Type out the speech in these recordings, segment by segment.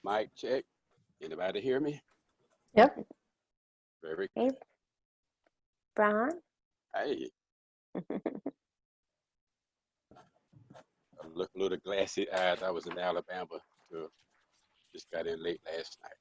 Mic check. Anybody hear me? Yep. Very Hey, Brian. Hey, I look a little glassy eyed. I was in Alabama. So just got in late last night.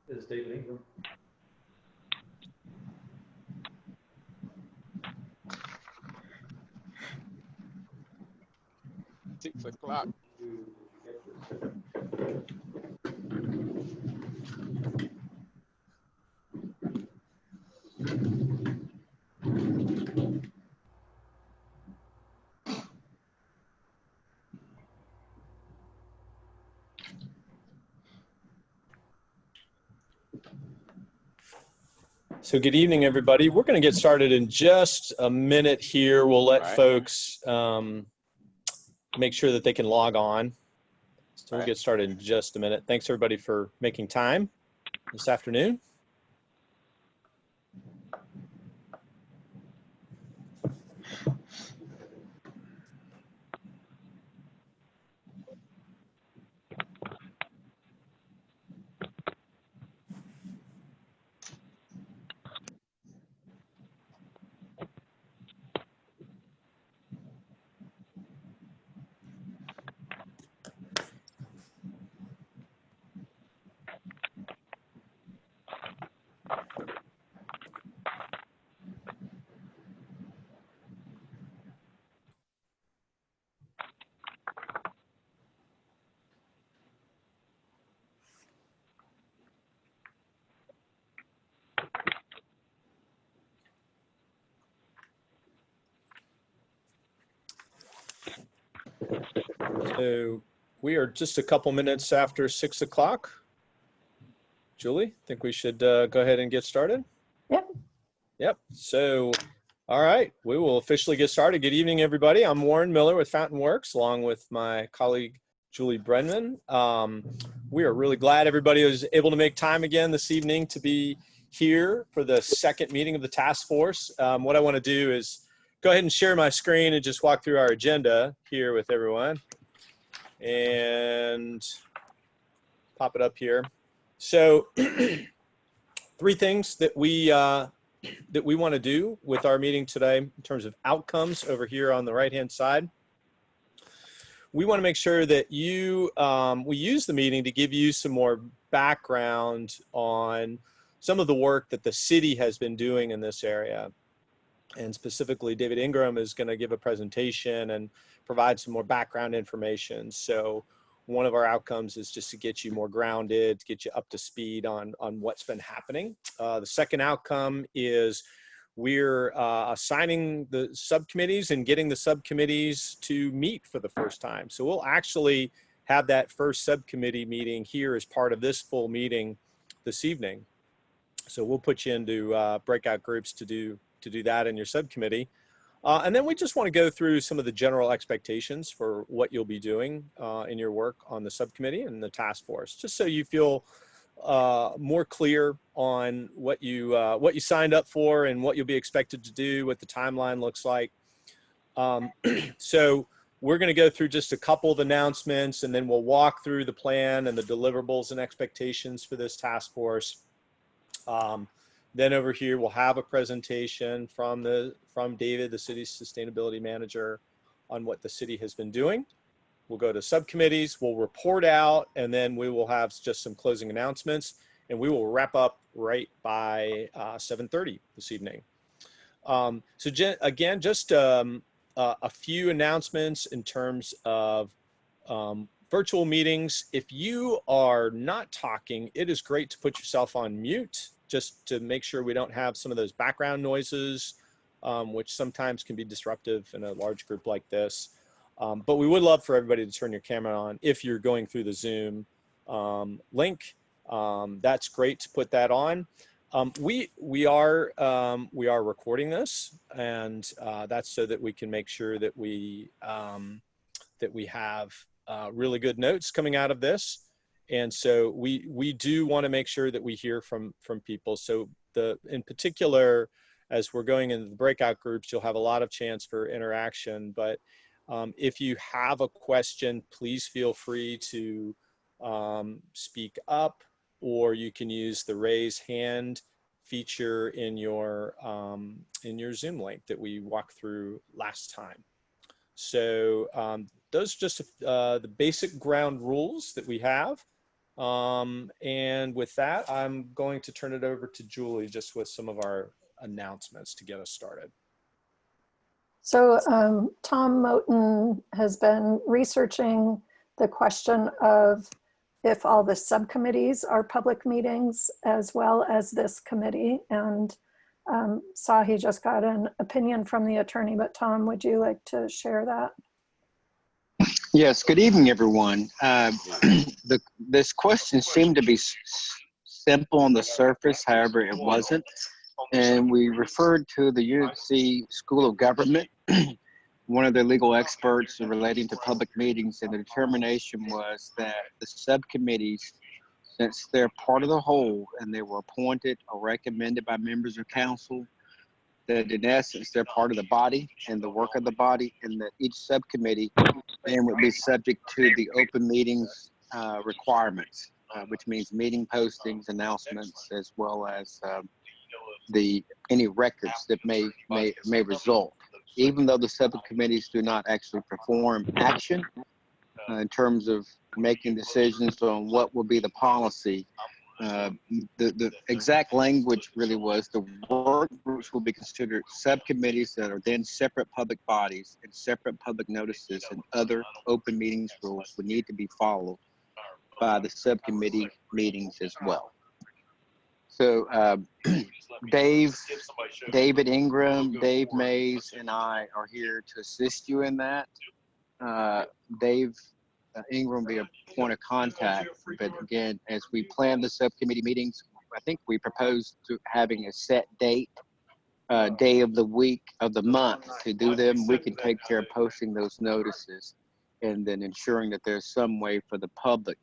This is David Ingram. 6 o'clock. So good evening, everybody. We're going to get started in just a minute here. We'll let folks make sure that they can log on. So we'll get started in just a minute. Thanks, everybody, for making time this afternoon. So we are just a couple minutes after 6 o'clock. Julie, think we should go ahead and get started? Yep. Yep. So, all right, we will officially get started. Good evening, everybody. I'm Warren Miller with Fountain Works, along with my colleague, Julie Brennan. We are really glad everybody was able to make time again this evening to be here for the second meeting of the task force. What I want to do is go ahead and share my screen and just walk through our agenda here with everyone and pop it up here. So three things that we want to do with our meeting today in terms of outcomes over here on the right-hand side. We want to make sure that we use the meeting to give you some more background on some of the work that the city has been doing in this area. And specifically, David Ingram is going to give a presentation and provide some more background information. So one of our outcomes is just to get you more grounded, to get you up to speed on what's been happening. The second outcome is we're assigning the subcommittees and getting the subcommittees to meet for the first time. So we'll actually have that first subcommittee meeting here as part of this full meeting this evening. So we'll put you into breakout groups to do that in your subcommittee. And then we just want to go through some of the general expectations for what you'll be doing in your work on the subcommittee and the task force, just so you feel more clear on what you signed up for and what you'll be expected to do, what the timeline looks like. So we're going to go through just a couple of announcements, and then we'll walk through the plan and the deliverables and expectations for this task force. Then over here, we'll have a presentation from David, the city's sustainability manager, on what the city has been doing. We'll go to subcommittees, we'll report out, and then we will have just some closing announcements, and we will wrap up right by 7:30 this evening. So again, just a few announcements in terms of virtual meetings. If you are not talking, it is great to put yourself on mute, just to make sure we don't have some of those background noises, which sometimes can be disruptive in a large group like this. But we would love for everybody to turn your camera on if you're going through the Zoom link. That's great to put that on. We are recording this, and that's so that we can make sure that we have really good notes coming out of this. And so we do want to make sure that we hear from people. So in particular, as we're going into the breakout groups, you'll have a lot of chance for interaction. But if you have a question, please feel free to speak up, or you can use the raise hand feature in your Zoom link that we walked through last time. So those are just the basic ground rules that we have. And with that, I'm going to turn it over to Julie just with some of our announcements to get us started. So Tom Moten has been researching the question of if all the subcommittees are public meetings as well as this committee, and saw he just got an opinion from the attorney. But Tom, would you like to share that? Yes, good evening, everyone. This question seemed to be simple on the surface, however, it wasn't. And we referred to the UC School of Government, one of their legal experts relating to public meetings, and the determination was that the subcommittees, since they're part of the whole and they were appointed or recommended by members of council, that in essence they're part of the body and the work of the body, and that each subcommittee then would be subject to the open meetings requirements, which means meeting postings, announcements, as well as any records that may result. Even though the subcommittees do not actually perform action in terms of making decisions on what will be the policy, the exact language really was the work groups will be considered subcommittees that are then separate public bodies, and separate public notices and other open meetings rules would need to be followed by the subcommittee meetings as well. So David Ingram, Dave Mays, and I are here to assist you in that. Dave Ingram be a point of contact. But again, as we plan the subcommittee meetings, I think we proposed to having a set date, day of the week of the month to do them. We can take care of posting those notices and then ensuring that there's some way for the public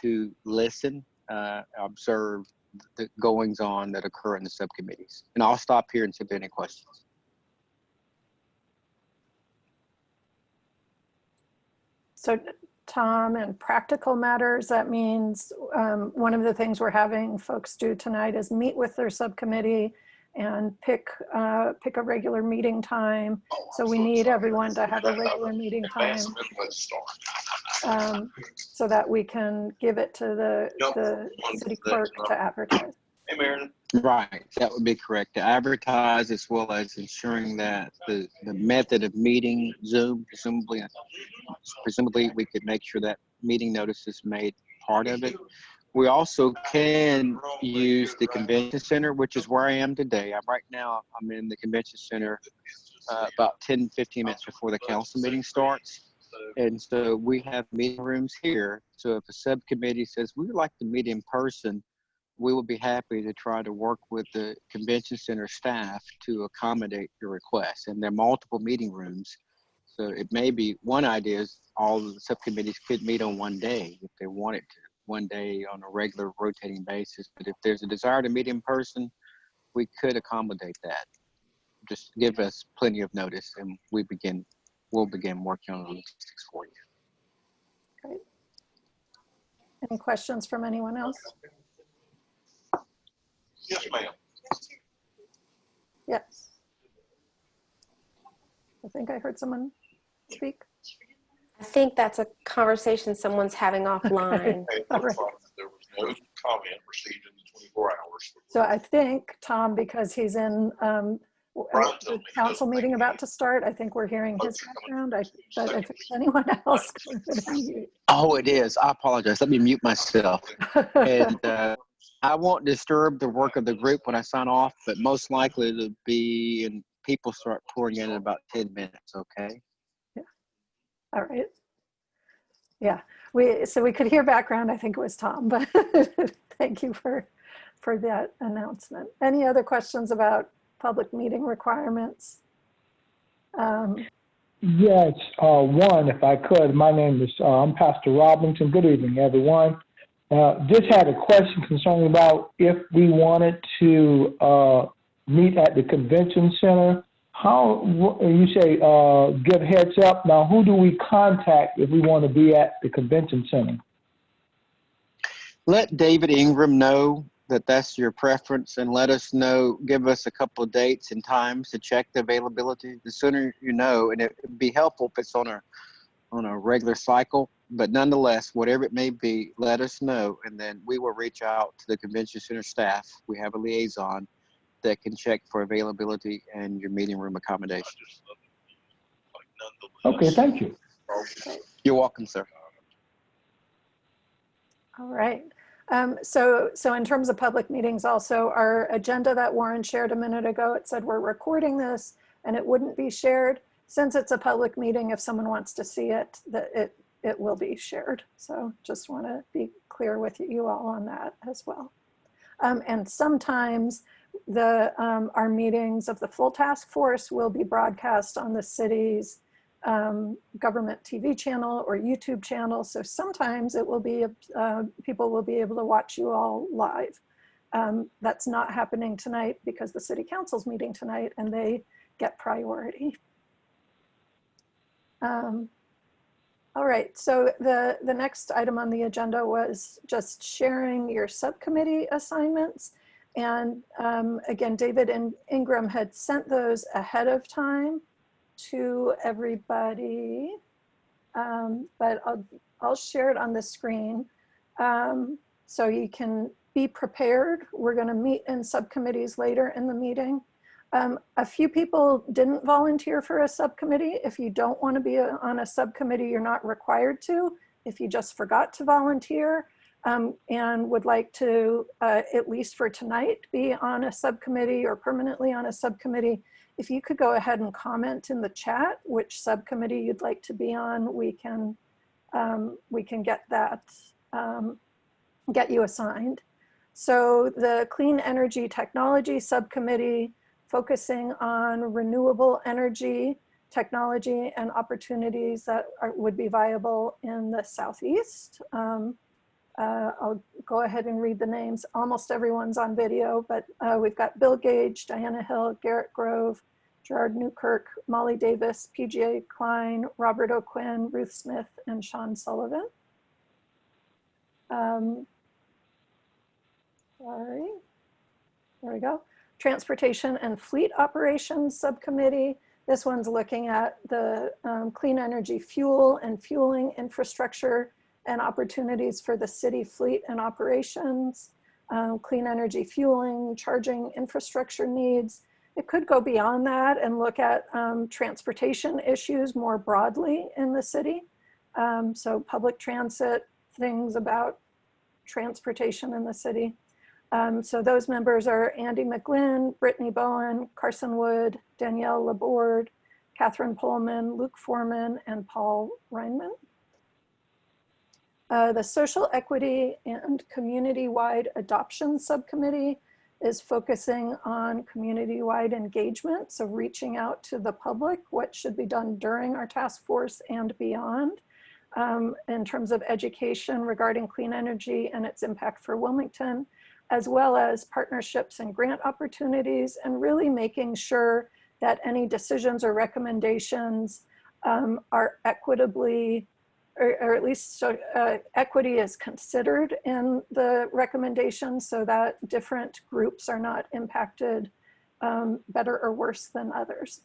to listen, observe the goings on that occur in the subcommittees. And I'll stop here and see if there are any questions. So Tom, in practical matters, that means one of the things we're having folks do tonight is meet with their subcommittee and pick a regular meeting time. So we need everyone to have a regular meeting time so that we can give it to the city clerk to advertise. Hey, Marin. Right, that would be correct. To advertise as well as ensuring that the method of meeting, Zoom, presumably we could make sure that meeting notice is made part of it. We also can use the convention center, which is where I am today. I'm in the convention center about 10, 15 minutes before the council meeting starts. And so we have meeting rooms here. So if a subcommittee says we would like to meet in person, we will be happy to try to work with the convention center staff to accommodate your requests. And there are multiple meeting rooms. So it may be, one idea is all of the subcommittees could meet on one day if they wanted to, one day on a regular rotating basis. But if there's a desire to meet in person, we could accommodate that. Just give us plenty of notice and we'll begin working on the logistics for you. Great. Any questions from anyone else? Yes, ma'am. Yes. I think I heard someone speak. I think that's a conversation someone's having offline. Hey, All right. there was no comment received in the 24 hours. So I think, Tom, because he's in the council meeting about to start, I think we're hearing his background. But if it's anyone else, go ahead and mute. Oh, it is. I apologize. Let me mute myself. And I won't disturb the work of the group when I sign off, but most likely it'll be, and people start pouring in about 10 minutes, okay? Yeah. All right. Yeah. So we could hear background. I think it was Tom, but thank you for that announcement. Any other questions about public meeting requirements? Yes, one, if I could. My name is, I'm Pastor Robinson. Good evening, everyone. Just had a question concerning about if we wanted to meet at the convention center. How, you say give heads up. Now, who do we contact if we want to be at the convention center? Let David Ingram know that that's your preference and let us know, give us a couple of dates and times to check the availability. The sooner you know, and it would be helpful if it's on a regular cycle, but nonetheless, whatever it may be, let us know, and then we will reach out to the convention center staff. We have a liaison that can check for availability and your meeting room accommodation. Okay, thank you. You're welcome, sir. All right. So in terms of public meetings also, our agenda that Warren shared a minute ago, it said we're recording this and it wouldn't be shared. Since it's a public meeting, if someone wants to see it, it will be shared. So just want to be clear with you all on that as well. And sometimes our meetings of the full task force will be broadcast on the city's government TV channel or YouTube channel. So sometimes it will be, people will be able to watch you all live. That's not happening tonight because the city council's meeting tonight and they get priority. All right, so the next item on the agenda was just sharing your subcommittee assignments. And again, David and Ingram had sent those ahead of time to everybody, but I'll share it on the screen so you can be prepared. We're going to meet in subcommittees later in the meeting. A few people didn't volunteer for a subcommittee. If you don't want to be on a subcommittee, you're not required to. If you just forgot to volunteer and would like to, at least for tonight, be on a subcommittee or permanently on a subcommittee, if you could go ahead and comment in the chat which subcommittee you'd like to be on, we can we can get that, get you assigned. So the Clean Energy Technology Subcommittee, focusing on renewable energy technology and opportunities that would be viable in the Southeast. I'll go ahead and read the names. Almost everyone's on video, but we've got Bill Gage, Diana Hill, Garrett Grove, Gerard Newkirk, Molly Davis, PGA Klein, Robert O'Quinn, Ruth Smith, and Sean Sullivan. Sorry, there we go. Transportation and Fleet Operations Subcommittee. This one's looking at the clean energy fuel and fueling infrastructure and opportunities for the city fleet and operations, clean energy fueling, charging infrastructure needs. It could go beyond that and look at transportation issues more broadly in the city. So public transit, things about transportation in the city. So those members are Andy McGlynn, Brittany Bowen, Carson Wood, Danielle Laborde, Catherine Pullman, Luke Foreman, and Paul Reinman. The Social Equity and Community-Wide Adoption Subcommittee is focusing on community-wide engagement, so reaching out to the public, what should be done during our task force and beyond, in terms of education regarding clean energy and its impact for Wilmington, as well as partnerships and grant opportunities, and really making sure that any decisions or recommendations are equitably, or at least so, equity is considered in the recommendations so that different groups are not impacted better or worse than others.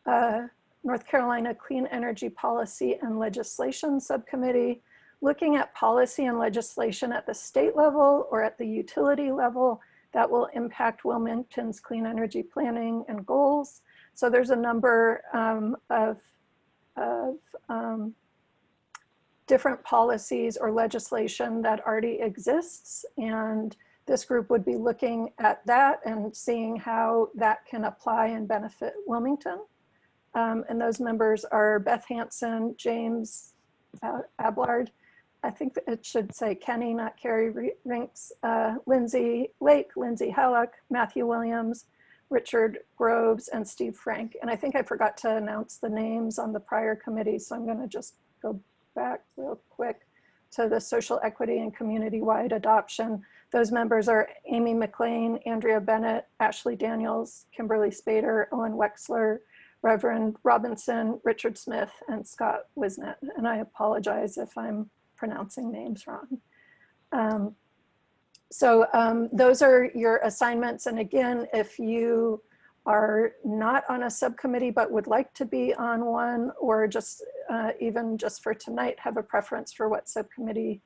North Carolina Clean Energy Policy and Legislation Subcommittee, looking at policy and legislation at the state level or at the utility level that will impact Wilmington's clean energy planning and goals. So there's a number of different policies or legislation that already exists, and this group would be looking at that and seeing how that can apply and benefit Wilmington. And those members are Beth Hansen, James Ablard, I think it should say Kenny, not Carrie Rinks, Lindsay Lake, Lindsay Halleck, Matthew Williams, Richard Groves, and Steve Frank. And I think I forgot to announce the names on the prior committee, so I'm going to just go back real quick to the Social Equity and Community-Wide Adoption. Those members are Amy McLean, Andrea Bennett, Ashley Daniels, Kimberly Spader, Owen Wexler, Reverend Robinson, Richard Smith, and Scott Wisnett. And I apologize if I'm pronouncing names wrong. Those are your assignments. And again, if you are not on a subcommittee but would like to be on one, or just even just for tonight have a preference for what subcommittee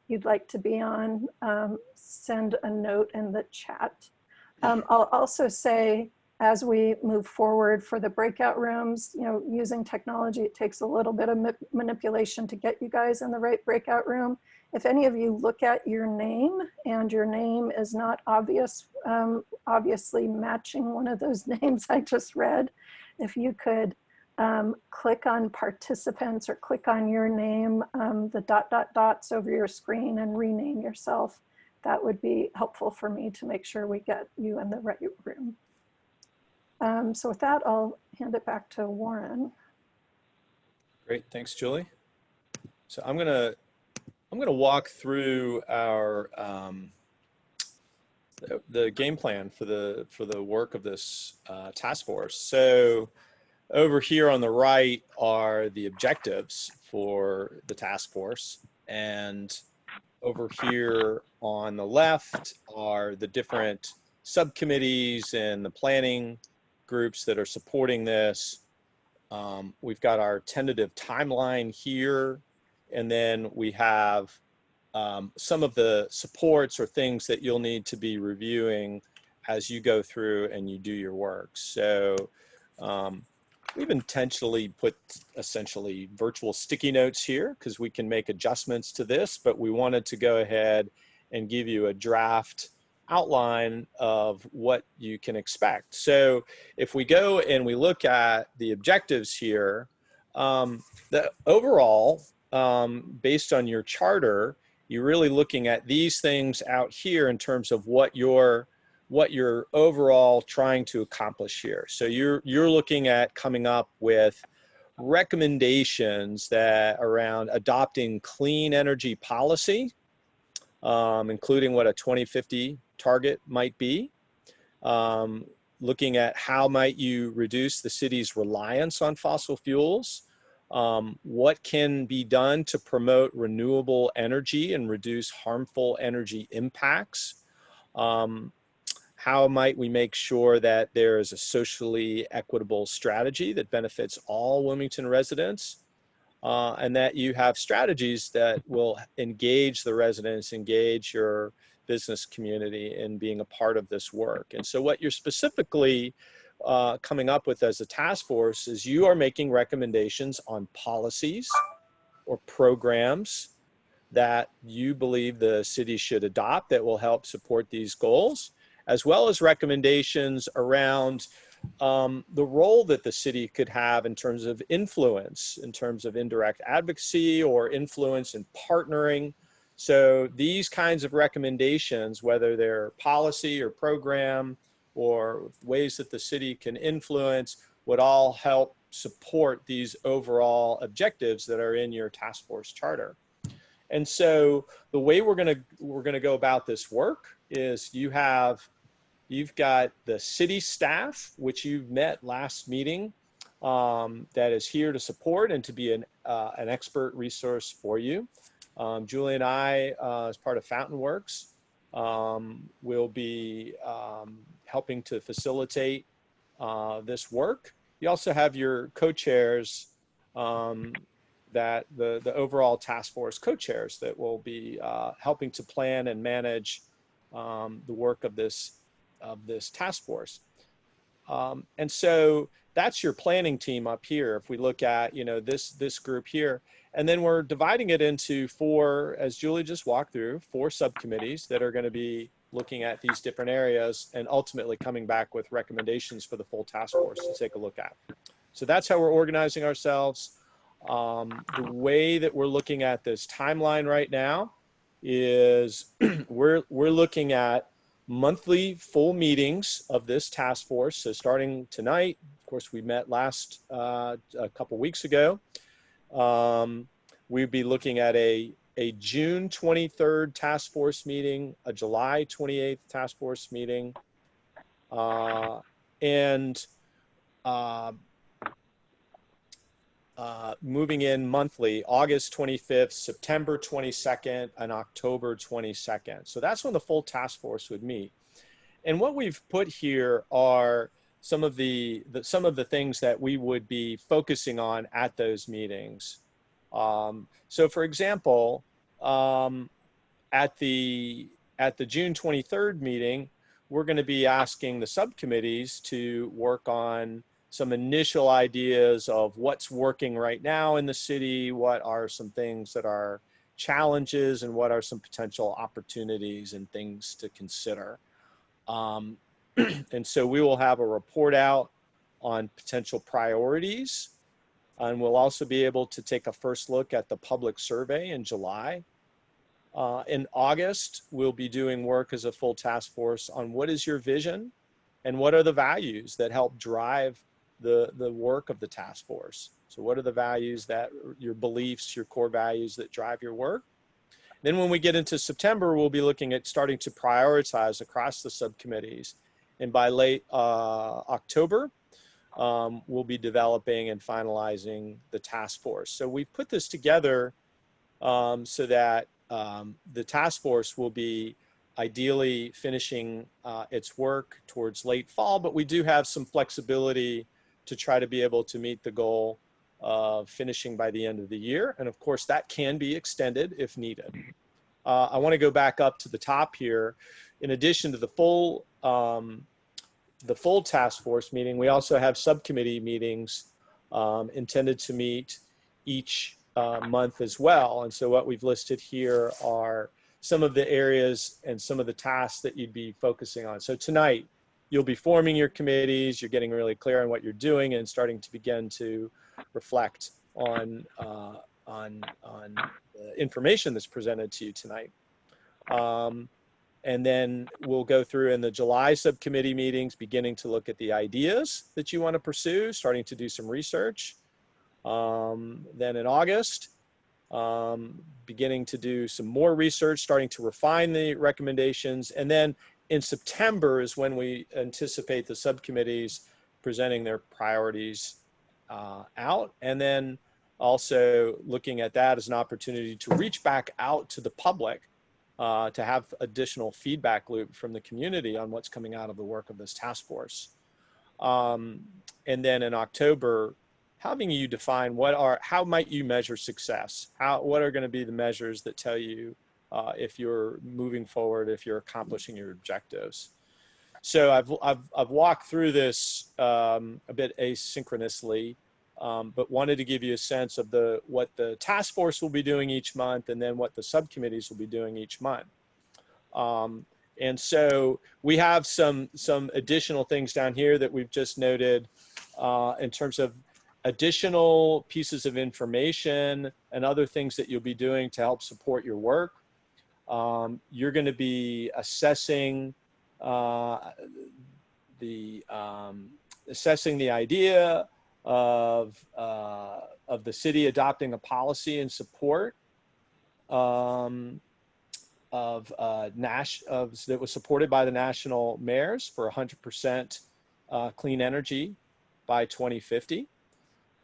you'd like to be on, send a note in the chat. I'll also say, as we move forward for the breakout rooms, using technology, it takes a little bit of manipulation to get you guys in the right breakout room. If any of you look at your name and your name is not obviously matching one of those names I just read, if you could click on participants or click on your name, the ... dots over your screen, and rename yourself, that would be helpful for me to make sure we get you in the right room. So with that, I'll hand it back to Warren. Great, thanks, Julie. So I'm gonna walk through our the game plan for the work of this task force. So over here on the right are the objectives for the task force, and over here on the left are the different subcommittees and the planning groups that are supporting this. We've got our tentative timeline here, and then we have some of the supports or things that you'll need to be reviewing as you go through and you do your work. So we've intentionally put essentially virtual sticky notes here because we can make adjustments to this, but we wanted to go ahead and give you a draft outline of what you can expect. So if we go and we look at the objectives here, the overall, based on your charter, you're really looking at these things out here in terms of what you're overall trying to accomplish here. So you're looking at coming up with recommendations that around adopting clean energy policy, including what a 2050 target might be, looking at how might you reduce the city's reliance on fossil fuels, what can be done to promote renewable energy and reduce harmful energy impacts, how might we make sure that there is a socially equitable strategy that benefits all Wilmington residents, and that you have strategies that will engage the residents, engage your business community in being a part of this work. And so what you're specifically coming up with as a task force is you are making recommendations on policies or programs that you believe the city should adopt that will help support these goals, as well as recommendations around the role that the city could have in terms of influence, in terms of indirect advocacy or influence in partnering. So these kinds of recommendations, whether they're policy or program or ways that the city can influence, would all help support these overall objectives that are in your task force charter. And so the way we're gonna go about this work is you've got the city staff, which you've met last meeting, that is here to support and to be an expert resource for you. Julie and I, as part of Fountain Works, will be helping to facilitate this work. You also have your co-chairs, that the overall task force co-chairs that will be helping to plan and manage the work of this task force. And so that's your planning team up here. If we look at, this group here, and then we're dividing it into 4, as Julie just walked through, 4 subcommittees that are going to be looking at these different areas and ultimately coming back with recommendations for the full task force to take a look at. So that's how we're organizing ourselves. The way that we're looking at this timeline right now is we're looking at monthly full meetings of this task force. So starting tonight, of course, we met a couple weeks ago. We'd be looking at a June 23rd task force meeting, a July 28th task force meeting, and moving in monthly, August 25th, September 22nd, and October 22nd. So that's when the full task force would meet. And what we've put here are some of the things that we would be focusing on at those meetings. So for example, at the June 23rd meeting, we're going to be asking the subcommittees to work on some initial ideas of what's working right now in the city, what are some things that are challenges, and what are some potential opportunities and things to consider. And so we will have a report out on potential priorities, and we'll also be able to take a first look at the public survey in July. In August, we'll be doing work as a full task force on what is your vision and what are the values that help drive the work of the task force. So what are the values that your beliefs, your core values that drive your work? Then when we get into September, we'll be looking at starting to prioritize across the subcommittees. And by late October, we'll be developing and finalizing the task force. So we've put this together so that the task force will be ideally finishing its work towards late fall, but we do have some flexibility to try to be able to meet the goal of finishing by the end of the year. And of course, that can be extended if needed. I want to go back up to the top here. In addition to the full task force meeting, we also have subcommittee meetings intended to meet each month as well. And so what we've listed here are some of the areas and some of the tasks that you'd be focusing on. So tonight, you'll be forming your committees, you're getting really clear on what you're doing and starting to begin to reflect the information that's presented to you tonight. And then we'll go through in the July subcommittee meetings, beginning to look at the ideas that you want to pursue, starting to do some research. Then in August, beginning to do some more research, starting to refine the recommendations. And then in September is when we anticipate the subcommittees presenting their priorities out. And then also looking at that as an opportunity to reach back out to the public to have additional feedback loop from the community on what's coming out of the work of this task force. And then in October, having you define how might you measure success? What are going to be the measures that tell you if you're moving forward, if you're accomplishing your objectives? So I've walked through this a bit asynchronously, but wanted to give you a sense of what the task force will be doing each month, and then what the subcommittees will be doing each month. And so we have some additional things down here that we've just noted in terms of additional pieces of information and other things that you'll be doing to help support your work. You're going to be assessing the idea of the city adopting a policy in support that was supported by the national mayors for 100% clean energy by 2050.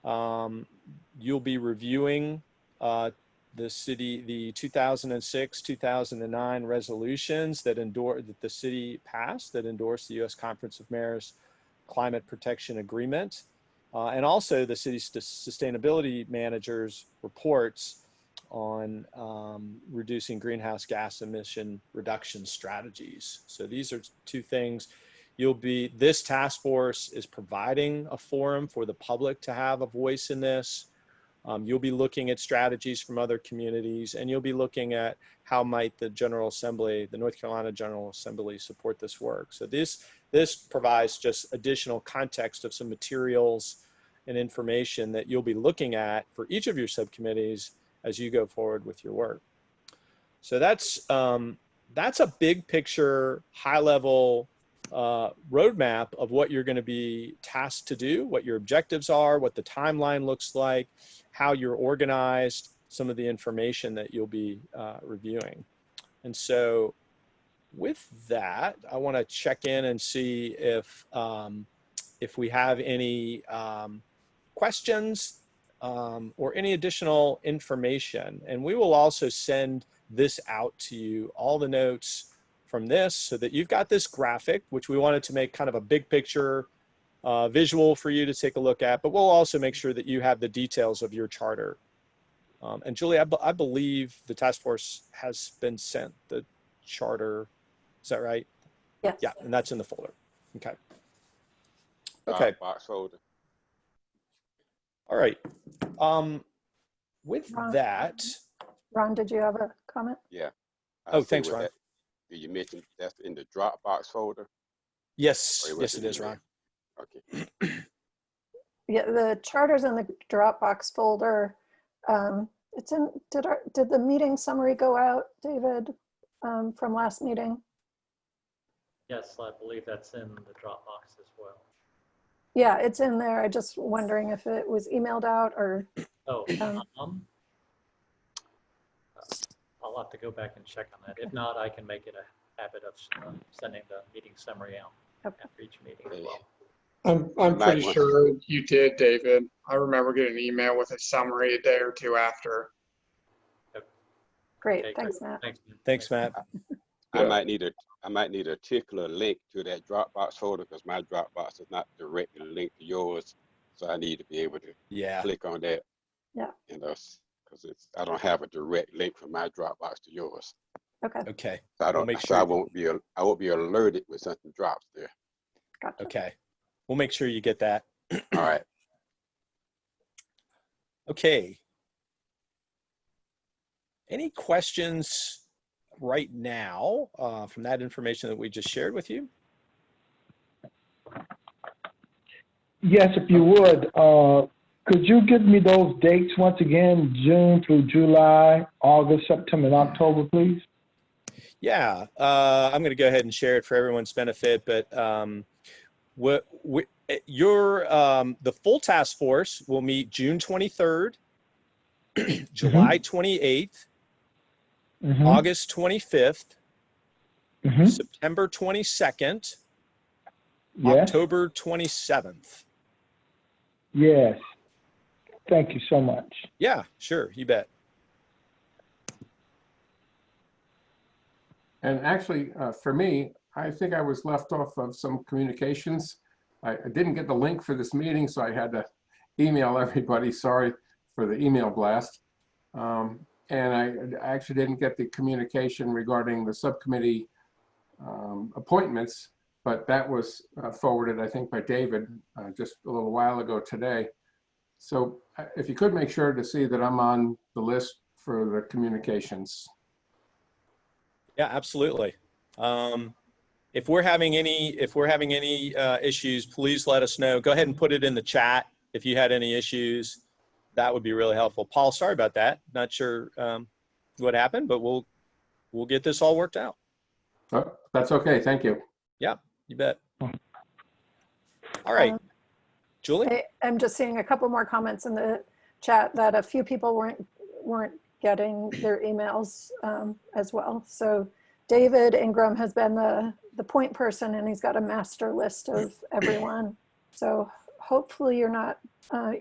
You'll be reviewing the 2006-2009 resolutions that the city passed that endorsed the U.S. Conference of Mayors Climate Protection Agreement, and also the city's sustainability managers' reports on reducing greenhouse gas emission reduction strategies. So these are two things. This task force is providing a forum for the public to have a voice in this. You'll be looking at strategies from other communities, and you'll be looking at how might the North Carolina General Assembly support this work. So this provides just additional context of some materials and information that you'll be looking at for each of your subcommittees as you go forward with your work. So that's a big picture, high level roadmap of what you're going to be tasked to do, what your objectives are, what the timeline looks like, how you're organized, some of the information that you'll be reviewing. And so with that, I want to check in and see if we have any questions or any additional information. And we will also send this out to you, all the notes from this, so that you've got this graphic, which we wanted to make kind of a big picture visual for you to take a look at, but we'll also make sure that you have the details of your charter. And Julie, I believe the task force has been sent the charter. Is that right? Yes. Yeah, and that's in the folder. Okay. Okay. Box folder. All right. With that. Ron, did you have a comment? Yeah. Oh, thanks, Ron. You mentioned that's in the Dropbox folder? Yes, yes it is, Ron. Okay. Yeah, the charter's in the Dropbox folder. It's in. Did the meeting summary go out, David, from last meeting? Yes, I believe that's in the Dropbox as well. Yeah, it's in there. I'm just wondering if it was emailed out or. Oh, I'll have to go back and check on that. If not, I can make it a habit of sending the meeting summary out after each meeting as well. I'm pretty sure you did, David. I remember getting an email with a summary a day or two after. Great, Okay, thanks, Matt. Thanks, Matt. I might need a particular link to that Dropbox folder because my Dropbox is not directly linked to yours, so I need to be able to click on that. Yeah. Because I don't have a direct link from my Dropbox to yours. Okay. Okay. So I won't be alerted when something drops there. Gotcha. Okay. We'll make sure you get that. All right. Okay. Any questions right now from that information that we just shared with you? Yes, if you would. Could you give me those dates once again, June through July, August, September, and October, please? Yeah, I'm going to go ahead and share it for everyone's benefit, but the full task force will meet June 23rd, July 28th, August 25th, September 22nd, October 27th. Yes. Thank you so much. Yeah, sure, you bet. And actually, for me, I think I was left off of some communications. I didn't get the link for this meeting, so I had to email everybody. Sorry for the email blast. And I actually didn't get the communication regarding the subcommittee appointments, but that was forwarded, I think, by David just a little while ago today. So if you could make sure to see that I'm on the list for the communications. Yeah, absolutely. If we're having any issues, please let us know. Go ahead and put it in the chat if you had any issues. That would be really helpful. Paul, sorry about that. Not sure what happened, but we'll get this all worked out. Oh, that's okay. Thank you. Yeah, you bet. All right, Julie. I'm just seeing a couple more comments in the chat that a few people weren't getting their emails as well. So David Ingram has been the point person, and he's got a master list of everyone. So hopefully you're not,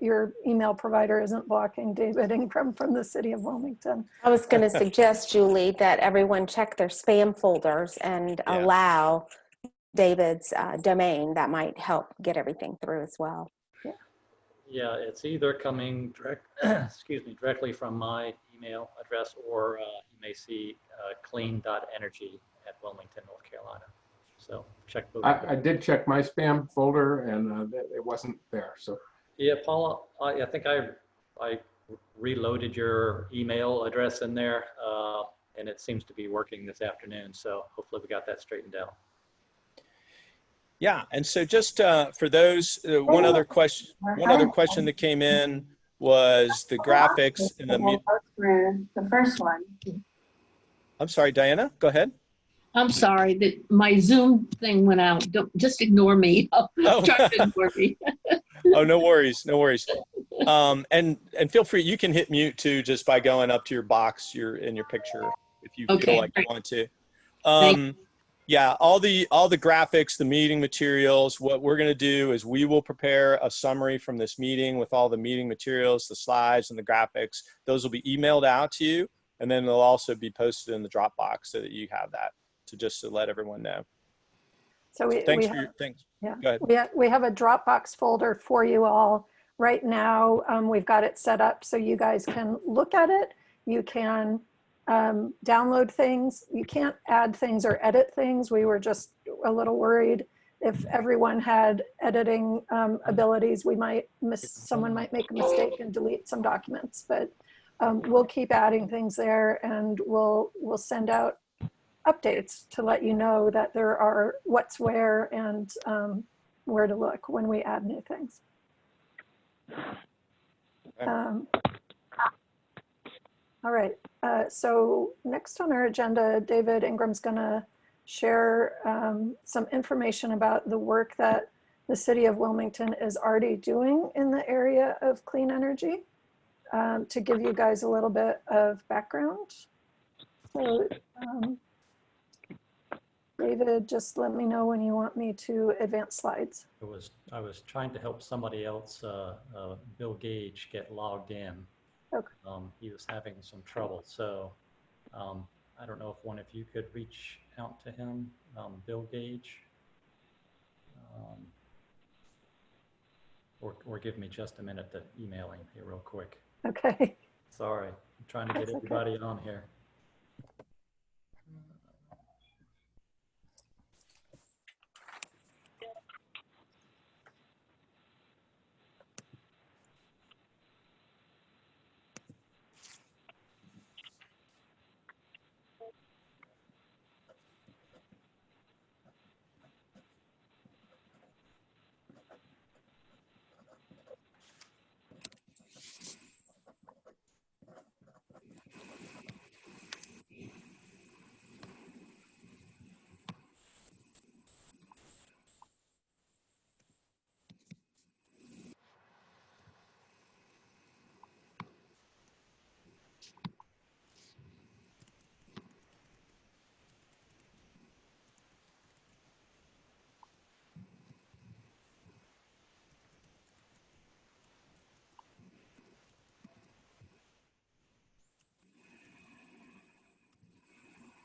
your email provider isn't blocking David Ingram from the city of Wilmington. I was going to suggest, Julie, that everyone check their spam folders and allow David's domain. That might help get everything through as well. Yeah, it's either coming directly from my email address, or you may see clean.energy@Wilmington, North Carolina. So check both. I did check my spam folder, and it wasn't there. So yeah, Paula, I think I reloaded your email address in there, and it seems to be working this afternoon. So hopefully we got that straightened out. Yeah, and so just for those, one other question that came in was the graphics in the first one. I'm sorry, Diana, go ahead. I'm sorry that my Zoom thing went out. Just ignore me. Try to ignore me. Oh, no worries, no worries. And feel free, you can hit mute too just by going up to your box, in your picture, if you feel like you want to. Yeah, all the graphics, the meeting materials, what we're going to do is we will prepare a summary from this meeting with all the meeting materials, the slides and the graphics. Those will be emailed out to you, and then they'll also be posted in the Dropbox so that you have that to let everyone know. So thanks. Yeah, Go ahead. we have a Dropbox folder for you all right now. We've got it set up so you guys can look at it. You can download things. You can't add things or edit things. We were just a little worried if everyone had editing abilities, someone might make a mistake and delete some documents, but we'll keep adding things there, and we'll send out updates to let you know that there are what's where and where to look when we add new things. All right, so next on our agenda, David Ingram's gonna share some information about the work that the city of Wilmington is already doing in the area of clean energy, to give you guys a little bit of background. So David, just let me know when you want me to advance slides. I was trying to help somebody else, Bill Gage, get logged in. Okay. He was having some trouble, so I don't know if one of you could reach out to him, Bill Gage, or give me just a minute to email him here real quick. Okay. Sorry, I'm trying to get everybody on here.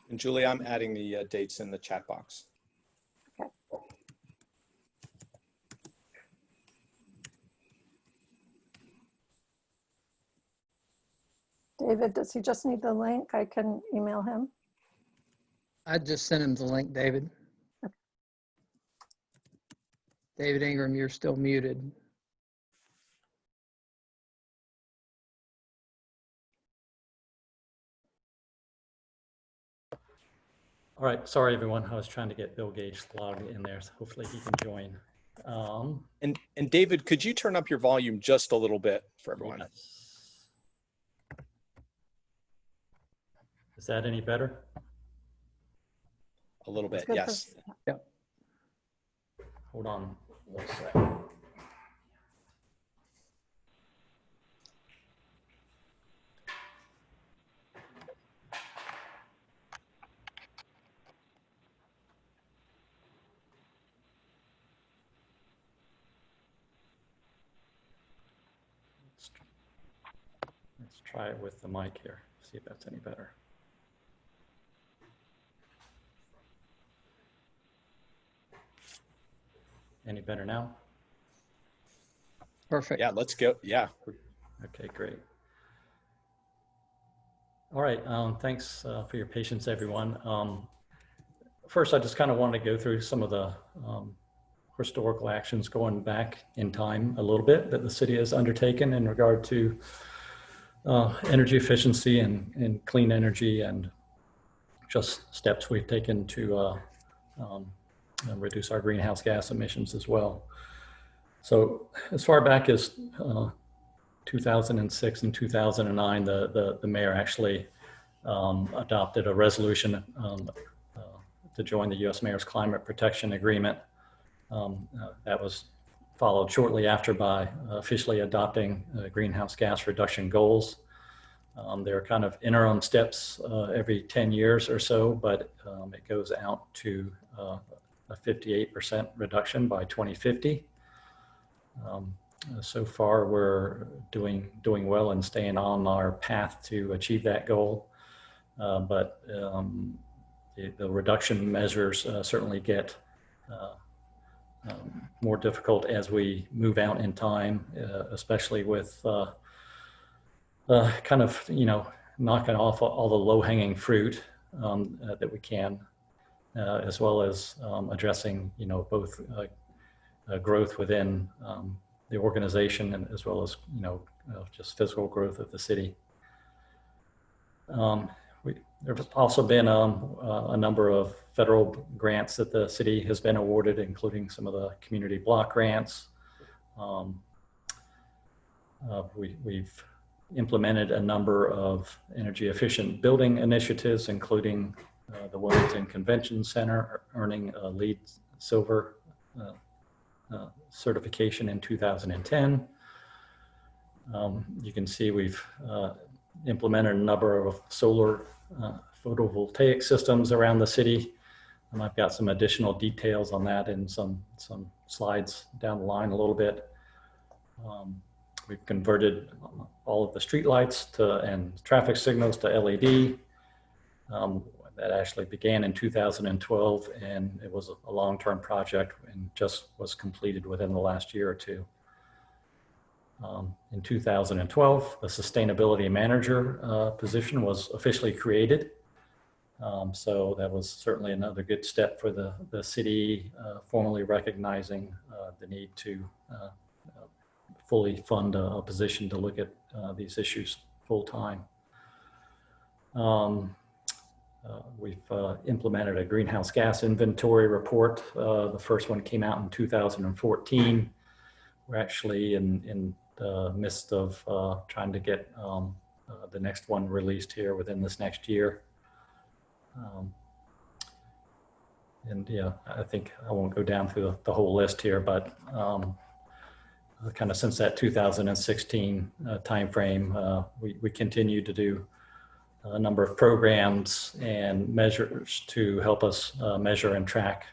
And Julie, I'm adding the dates in the chat box. Okay. David, does he just need the link? I can email him. I just sent him the link, David. Okay. David Ingram, you're still muted. All right, sorry everyone. I was trying to get Bill Gage logged in there, so hopefully he can join. And David, could you turn up your volume just a little bit for everyone? Yes. Is that any better? A little bit, yes. Yep. Hold on one second. Let's try it with the mic here, see if that's any better. Any better now? Perfect. Yeah, let's go. Yeah. Okay, great. All right, thanks for your patience, everyone. First, I just kind of wanted to go through some of the historical actions going back in time a little bit that the city has undertaken in regard to energy efficiency and clean energy, and just steps we've taken to reduce our greenhouse gas emissions as well. So as far back as 2006 and 2009, the mayor actually adopted a resolution to join the U.S. Mayor's Climate Protection Agreement. That was followed shortly after by officially adopting greenhouse gas reduction goals. There are kind of interim steps every 10 years or so, but it goes out to a 58% reduction by 2050. So far, we're doing well and staying on our path to achieve that goal. But the reduction measures certainly get more difficult as we move out in time, especially with kind of, knocking off all the low-hanging fruit that we can, as well as addressing, both growth within the organization and as well as, just physical growth of the city. There's also been a number of federal grants that the city has been awarded, including some of the community block grants. We've implemented a number of energy efficient building initiatives, including the Wilmington Convention Center earning a LEED Silver certification in 2010. You can see we've implemented a number of solar photovoltaic systems around the city. And I've got some additional details on that in some slides down the line a little bit. We've converted all of the streetlights and traffic signals to LED. That actually began in 2012, and it was a long-term project and just was completed within the last year or two. In 2012, the sustainability manager position was officially created. So that was certainly another good step for the city, formally recognizing the need to fully fund a position to look at these issues full time. We've implemented a greenhouse gas inventory report. The first one came out in 2014. We're actually in the midst of trying to get the next one released here within this next year. And yeah, I think I won't go down through the whole list here, but kind of since that 2016 timeframe, we continue to do a number of programs and measures to help us measure and track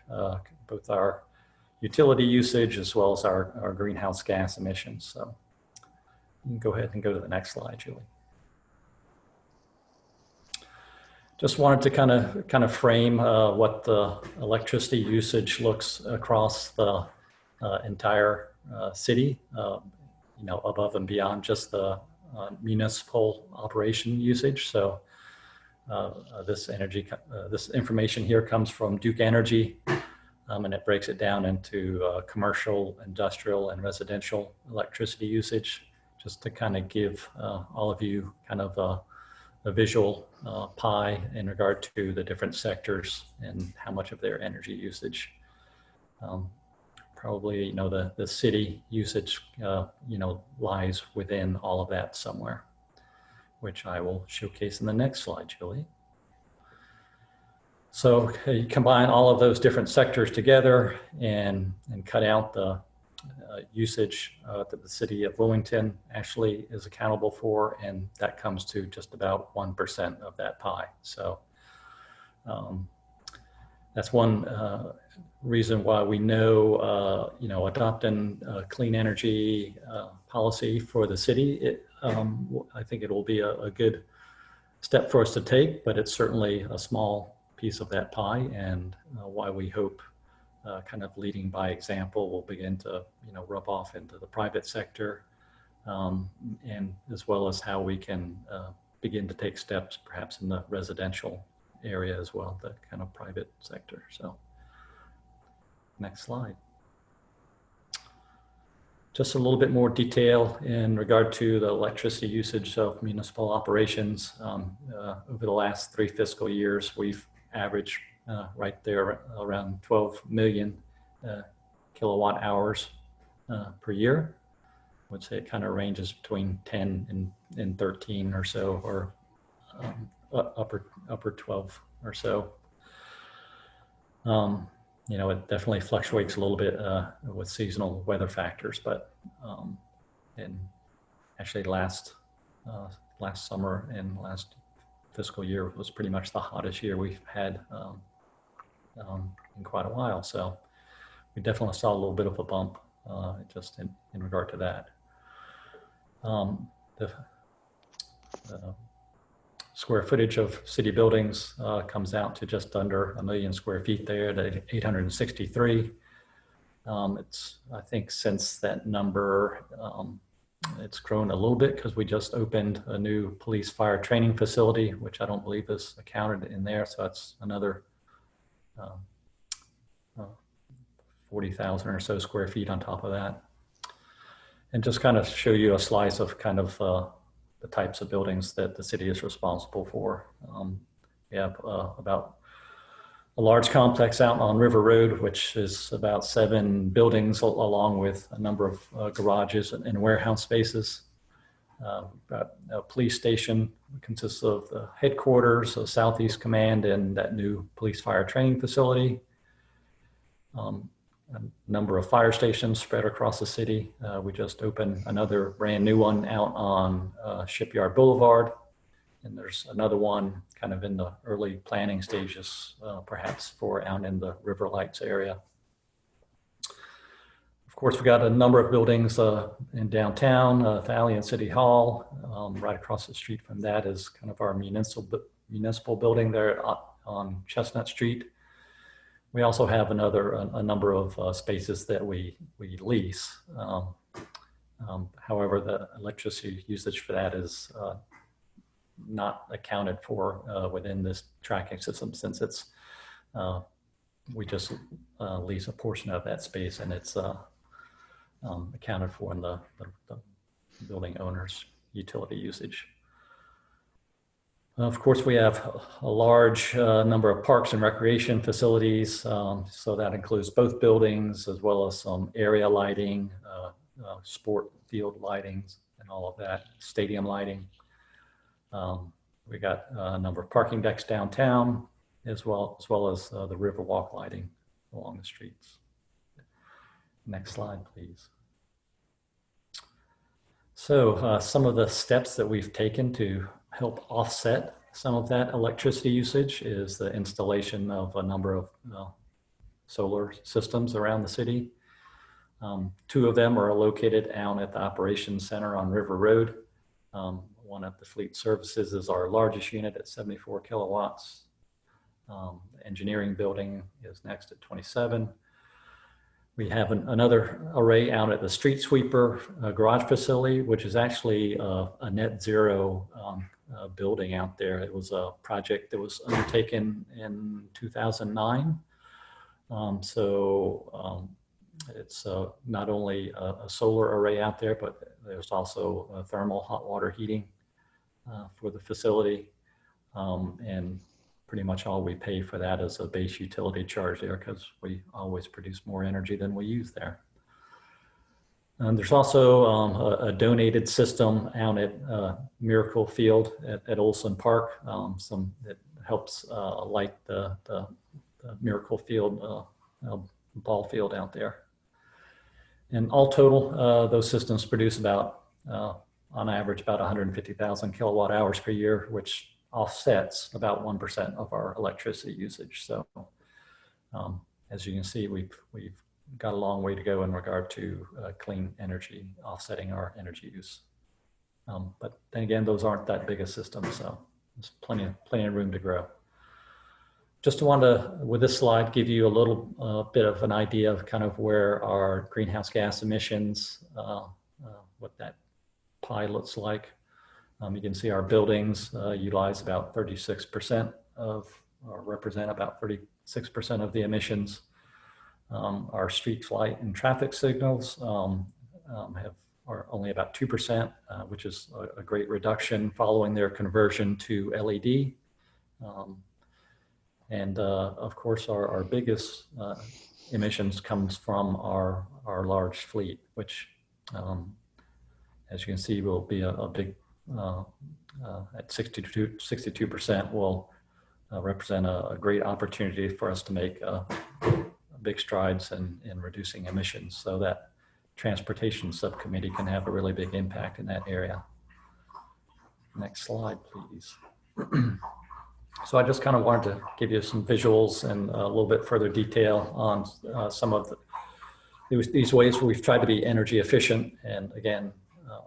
both our utility usage as well as our greenhouse gas emissions. So you can go ahead and go to the next slide, Julie. Just wanted to kind of frame what the electricity usage looks across the entire city, you know, above and beyond just the municipal operation usage. So this information here comes from Duke Energy, and it breaks it down into commercial, industrial, and residential electricity usage, just to kind of give all of you kind of a visual pie in regard to the different sectors and how much of their energy usage. Probably, you know, the city usage, you know, lies within all of that somewhere, which I will showcase in the next slide, Julie. So you combine all of those different sectors together and cut out the usage that the city of Wilmington actually is accountable for, and that comes to just about 1% of that pie. So that's one reason why we know, you know, adopting clean energy policy for the city, I think it will be a good step for us to take, but it's certainly a small piece of that pie, and why we hope kind of leading by example will begin to, you know, rub off into the private sector, and as well as how we can begin to take steps perhaps in the residential area as well, the kind of private sector. So next slide. Just a little bit more detail in regard to the electricity usage of municipal operations. Over the last 3 fiscal years, we've averaged right there around 12 million kilowatt hours per year. I would say it kind of ranges between 10 and 13 or so, or upper 12 or so. You know, it definitely fluctuates a little bit with seasonal weather factors, but and actually last summer and last fiscal year was pretty much the hottest year we've had in quite a while. So we definitely saw a little bit of a bump just in regard to that. The square footage of city buildings comes out to just under 1 million square feet there, at 863. It's, I think since that number, it's grown a little bit because we just opened a new police fire training facility, which I don't believe is accounted in there. So that's another 40,000 or so square feet on top of that. And just kind of show you a slice of kind of the types of buildings that the city is responsible for. We have about a large complex out on River Road, which is about 7 buildings, along with a number of garages and warehouse spaces. Got a police station, consists of the headquarters, a Southeast Command, and that new police fire training facility. A number of fire stations spread across the city. We just opened another brand new one out on Shipyard Boulevard. And there's another one kind of in the early planning stages, perhaps for out in the River Lights area. Of course, we got a number of buildings in downtown, Thallian City Hall. Right across the street from that is kind of our municipal building there on Chestnut Street. We also have a number of spaces that we lease. However, the electricity usage for that is not accounted for within this tracking system, since it's we just lease a portion of that space, and it's accounted for in the building owner's utility usage. Of course, we have a large number of parks and recreation facilities, so that includes both buildings as well as some area lighting, sport field lightings, and all of that, stadium lighting. We got a number of parking decks downtown, as well as the Riverwalk lighting along the streets. Next slide, please. So some of the steps that we've taken to help offset some of that electricity usage is the installation of a number of solar systems around the city. 2 of them are located out at the operations center on River Road. one of the fleet services is our largest unit at 74 kilowatts. Engineering building is next at 27. We have another array out at the street sweeper garage facility, which is actually a net zero building out there. It was a project that was undertaken in 2009. It's not only a solar array out there, but there's also a thermal hot water heating for the facility. And pretty much all we pay for that is a base utility charge there, because we always produce more energy than we use there. And there's also a donated system out at Miracle Field at Olson Park, that helps light the Miracle Field ball field out there. And all total, those systems produce about, on average, about 150,000 kilowatt hours per year, which offsets about 1% of our electricity usage. So as you can see, we've got a long way to go in regard to clean energy, offsetting our energy use. But then again, those aren't that big a system, so there's plenty of room to grow. Just want to, with this slide, give you a little bit of an idea of kind of where our greenhouse gas emissions, what that pie looks like. You can see our buildings utilize about 36% of, or represent about 36% of the emissions. Our street light and traffic signals are only about 2%, which is a great reduction following their conversion to LED. And of course, our biggest emissions comes from our large fleet, which, as you can see, will be a big, at 62% will represent a great opportunity for us to make big strides in reducing emissions, so that transportation subcommittee can have a really big impact in that area. Next slide, please. So I just kind of wanted to give you some visuals and a little bit further detail on some of these ways where we've tried to be energy efficient and, again,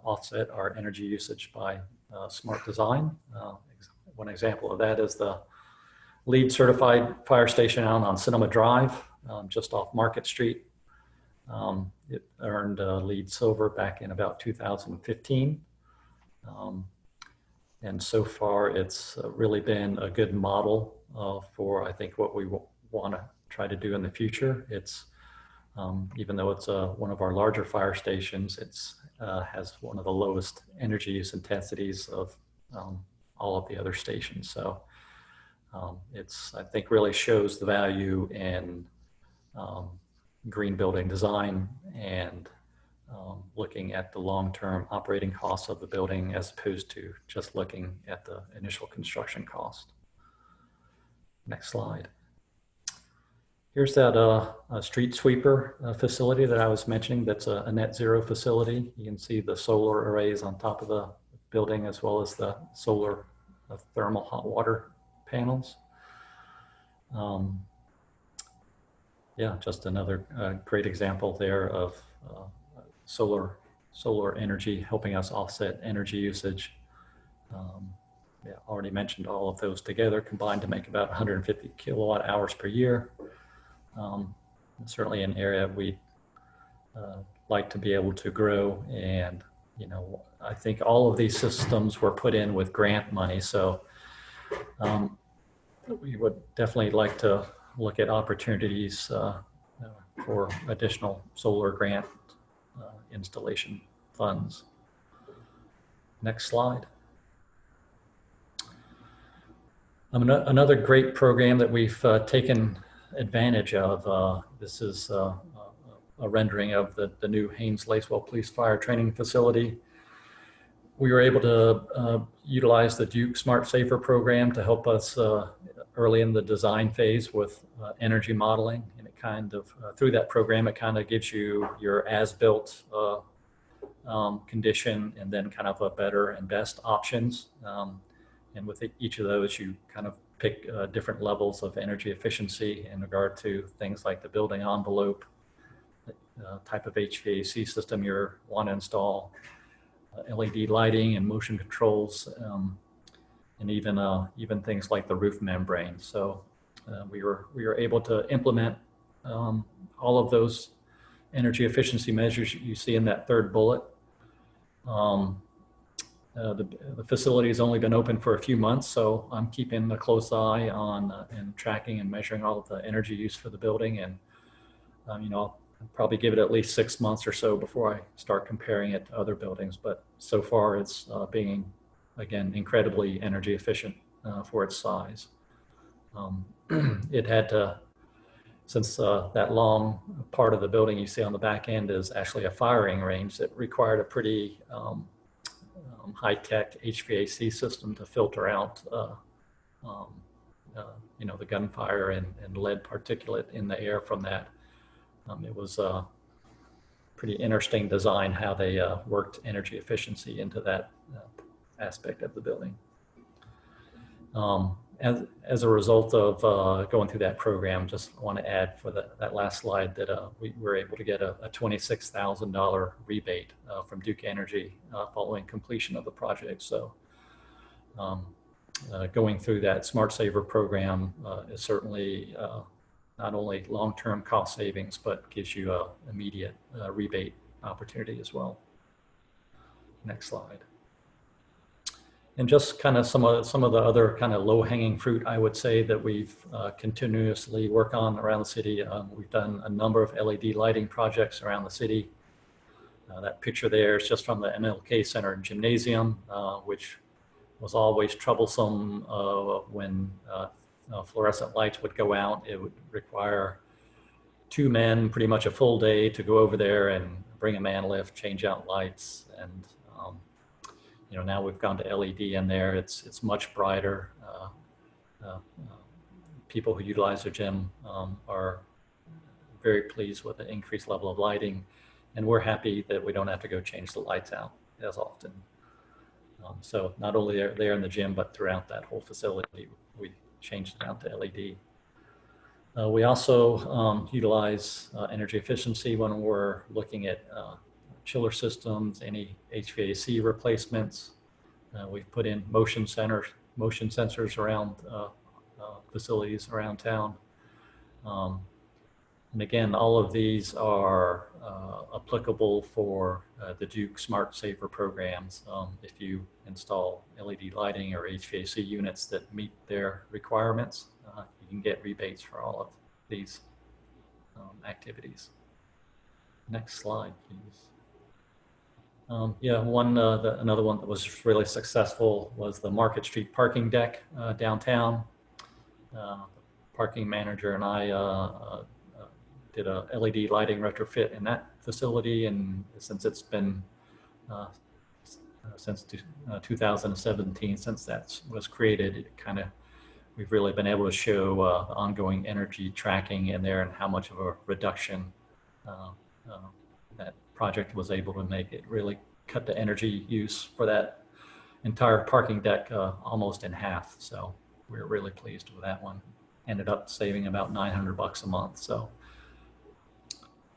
offset our energy usage by smart design. One example of that is the LEED certified fire station out on Cinema Drive, just off Market Street. It earned LEED Silver back in about 2015. And so far, it's really been a good model for, I think, what we want to try to do in the future. It's, even though it's one of our larger fire stations, it's has one of the lowest energy use intensities of all of the other stations. So it's, I think, really shows the value in green building design and looking at the long-term operating costs of the building as opposed to just looking at the initial construction cost. Next slide. Here's that street sweeper facility that I was mentioning. That's a net zero facility. You can see the solar arrays on top of the building, as well as the solar thermal hot water panels. Yeah, just another great example there of solar energy helping us offset energy usage. Yeah, already mentioned all of those together combined to make about 150 kilowatt hours per year. Certainly an area we like to be able to grow, and I think all of these systems were put in with grant money, so we would definitely like to look at opportunities for additional solar grant installation funds. Next slide. Another great program that we've taken advantage of, this is a rendering of the new Haynes-Lacewell Police Fire Training Facility. We were able to utilize the Duke Smart Safer program to help us early in the design phase with energy modeling, and it kind of, through that program, it kind of gives you your as-built condition and then kind of a better and best options. And with each of those, you kind of pick different levels of energy efficiency in regard to things like the building envelope, type of HVAC system you want to install, LED lighting and motion controls, and even things like the roof membrane. So we were able to implement all of those energy efficiency measures you see in that third bullet. The facility has only been open for a few months, so I'm keeping a close eye on and tracking and measuring all of the energy use for the building. And you know, I'll probably give it at least 6 months or so before I start comparing it to other buildings. But so far, it's being, again, incredibly energy efficient for its size. It had to, since that long part of the building you see on the back end is actually a firing range, that required a pretty high-tech HVAC system to filter out you know, the gunfire and lead particulate in the air from that. It was a pretty interesting design how they worked energy efficiency into that aspect of the building. As a result of going through that program, just want to add for that last slide that we were able to get a $26,000 rebate from Duke Energy following completion of the project. So going through that Smart Saver program is certainly not only long-term cost savings, but gives you an immediate rebate opportunity as well. Next slide. And just kind of some of the other kind of low-hanging fruit, I would say, that we've continuously work on around the city. We've done a number of LED lighting projects around the city. That picture there is just from the MLK Center Gymnasium, which was always troublesome when fluorescent lights would go out. It would require 2 men, pretty much a full day, to go over there and bring a man lift, change out lights. And you know, now we've gone to LED in there. It's much brighter. People who utilize the gym are very pleased with the increased level of lighting, and we're happy that we don't have to go change the lights out as often. So not only there in the gym, but throughout that whole facility, we changed it out to LED. We also utilize energy efficiency when we're looking at chiller systems, any HVAC replacements. We've put in motion sensors around facilities around town. And again, all of these are applicable for the Duke Smart Saver programs. If you install LED lighting or HVAC units that meet their requirements, you can get rebates for all of these activities. Next slide, please. Yeah, another one that was really successful was the Market Street parking deck downtown. Parking manager and I did a LED lighting retrofit in that facility, and since it's been since 2017, since that was created, it kind of, we've really been able to show ongoing energy tracking in there and how much of a reduction that project was able to make. It really cut the energy use for that entire parking deck almost in half. So we're really pleased with that one. Ended up saving about $900 a month. So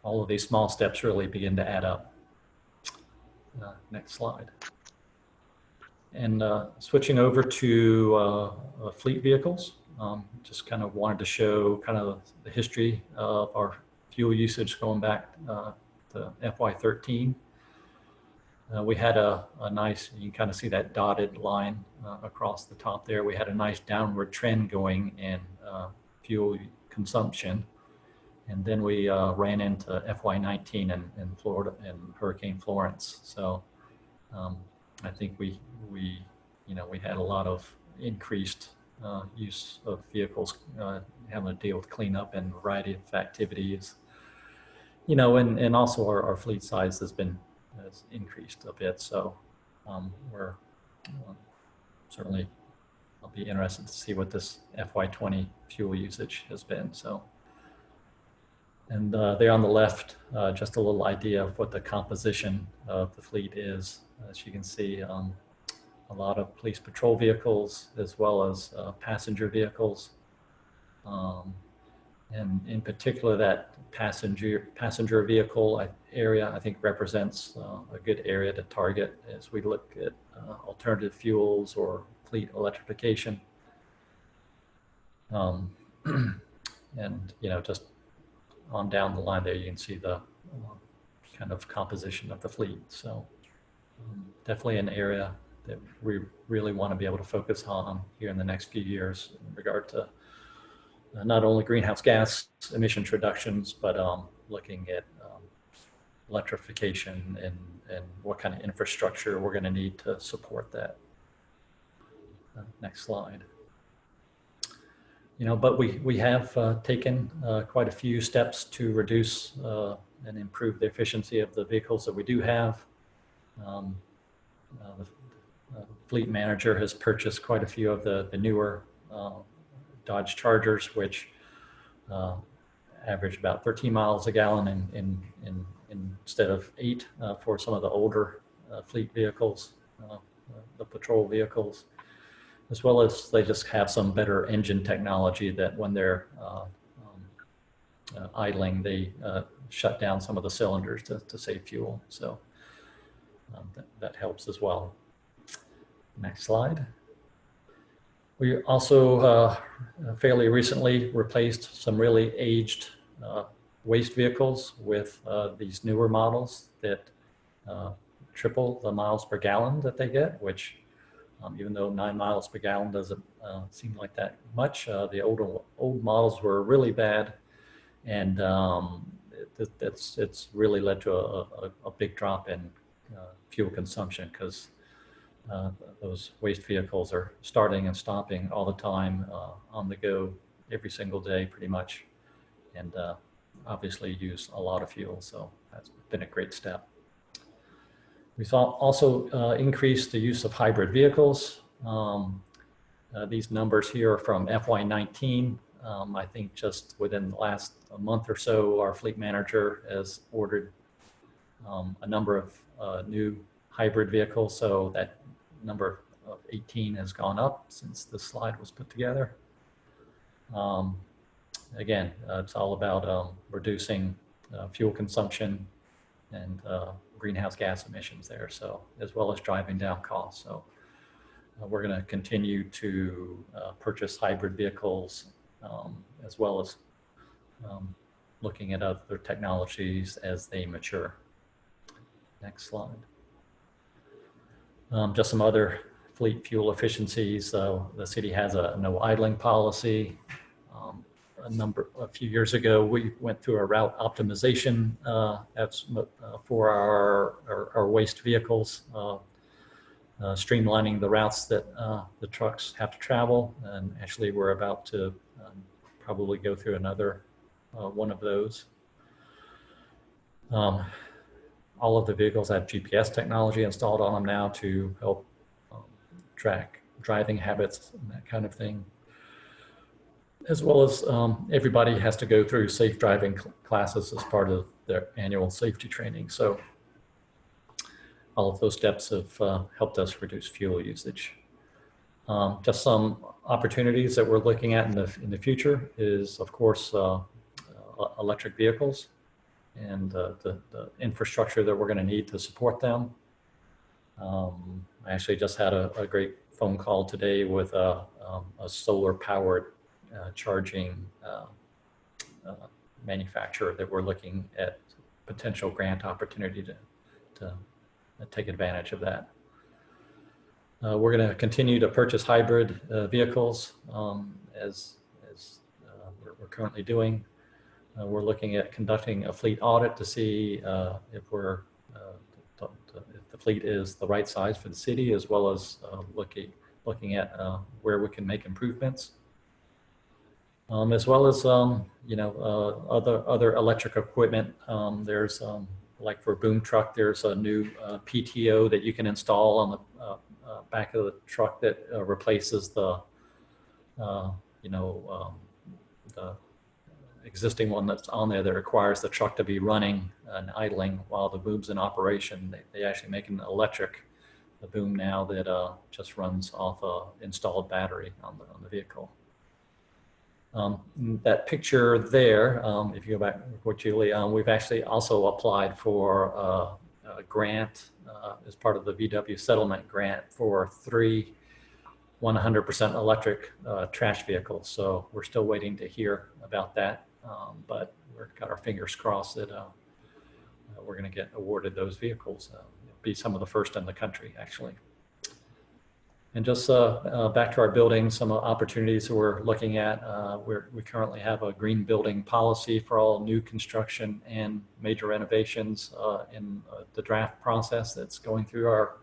all of these small steps really begin to add up. Next slide. And switching over to fleet vehicles, just kind of wanted to show kind of the history of our fuel usage going back to FY13. We had a nice, you can kind of see that dotted line across the top there. We had a nice downward trend going in fuel consumption. And then we ran into FY19 in Florida and Hurricane Florence. So I think we had a lot of increased use of vehicles, having to deal with cleanup and a variety of activities. You know, and also our fleet size has increased a bit. So we're certainly, I'll be interested to see what this FY20 fuel usage has been. So, and there on the left, just a little idea of what the composition of the fleet is. As you can see, a lot of police patrol vehicles as well as passenger vehicles. And in particular, that passenger vehicle area, I think represents a good area to target as we look at alternative fuels or fleet electrification. And, you know, just on down the line there, you can see the kind of composition of the fleet. So definitely an area that we really want to be able to focus on here in the next few years in regard to not only greenhouse gas emissions reductions, but looking at electrification and what kind of infrastructure we're going to need to support that. Next slide. You know, but we have taken quite a few steps to reduce and improve the efficiency of the vehicles that we do have. The fleet manager has purchased quite a few of the newer Dodge Chargers, which average about 13 miles a gallon instead of 8 for some of the older fleet vehicles, the patrol vehicles, as well as they just have some better engine technology that when they're idling, they shut down some of the cylinders to save fuel. So that helps as well. Next slide. We also fairly recently replaced some really aged waste vehicles with these newer models that triple the miles per gallon that they get, which even though 9 miles per gallon doesn't seem like that much, the old models were really bad, and it's really led to a big drop in fuel consumption, because those waste vehicles are starting and stopping all the time, on the go every single day pretty much, and obviously use a lot of fuel. So that's been a great step. We've also increased the use of hybrid vehicles. These numbers here are from FY19. I think just within the last month or so, our fleet manager has ordered a number of new hybrid vehicles. So that number of 18 has gone up since this slide was put together. Again, it's all about reducing fuel consumption and greenhouse gas emissions there, so as well as driving down costs. So we're going to continue to purchase hybrid vehicles, as well as looking at other technologies as they mature. Next slide. Just some other fleet fuel efficiencies. The city has a no idling policy. A few years ago, we went through a route optimization for our waste vehicles, streamlining the routes that the trucks have to travel. And actually, we're about to probably go through another one of those. All of the vehicles have GPS technology installed on them now to help track driving habits and that kind of thing. As well as everybody has to go through safe driving classes as part of their annual safety training. So all of those steps have helped us reduce fuel usage. Just some opportunities that we're looking at in the future is, of course, electric vehicles and the infrastructure that we're going to need to support them. I actually just had a great phone call today with a solar-powered charging manufacturer that we're looking at potential grant opportunity to take advantage of that. We're going to continue to purchase hybrid vehicles as we're currently doing. We're looking at conducting a fleet audit to see if the fleet is the right size for the city, as well as looking at where we can make improvements. As well as other electric equipment. There's like for boom truck, there's a new PTO that you can install on the back of the truck that replaces the existing one that's on there that requires the truck to be running and idling while the boom's in operation. They actually make an electric boom now that just runs off an installed battery on the vehicle. That picture there, if you go back, Julie, we've actually also applied for a grant as part of the VW settlement grant for 3 100% electric trash vehicles. So we're still waiting to hear about that, but we've got our fingers crossed that we're going to get awarded those vehicles. It'll be some of the first in the country, actually. And just back to our building, some opportunities we're looking at. We currently have a green building policy for all new construction and major renovations in the draft process that's going through our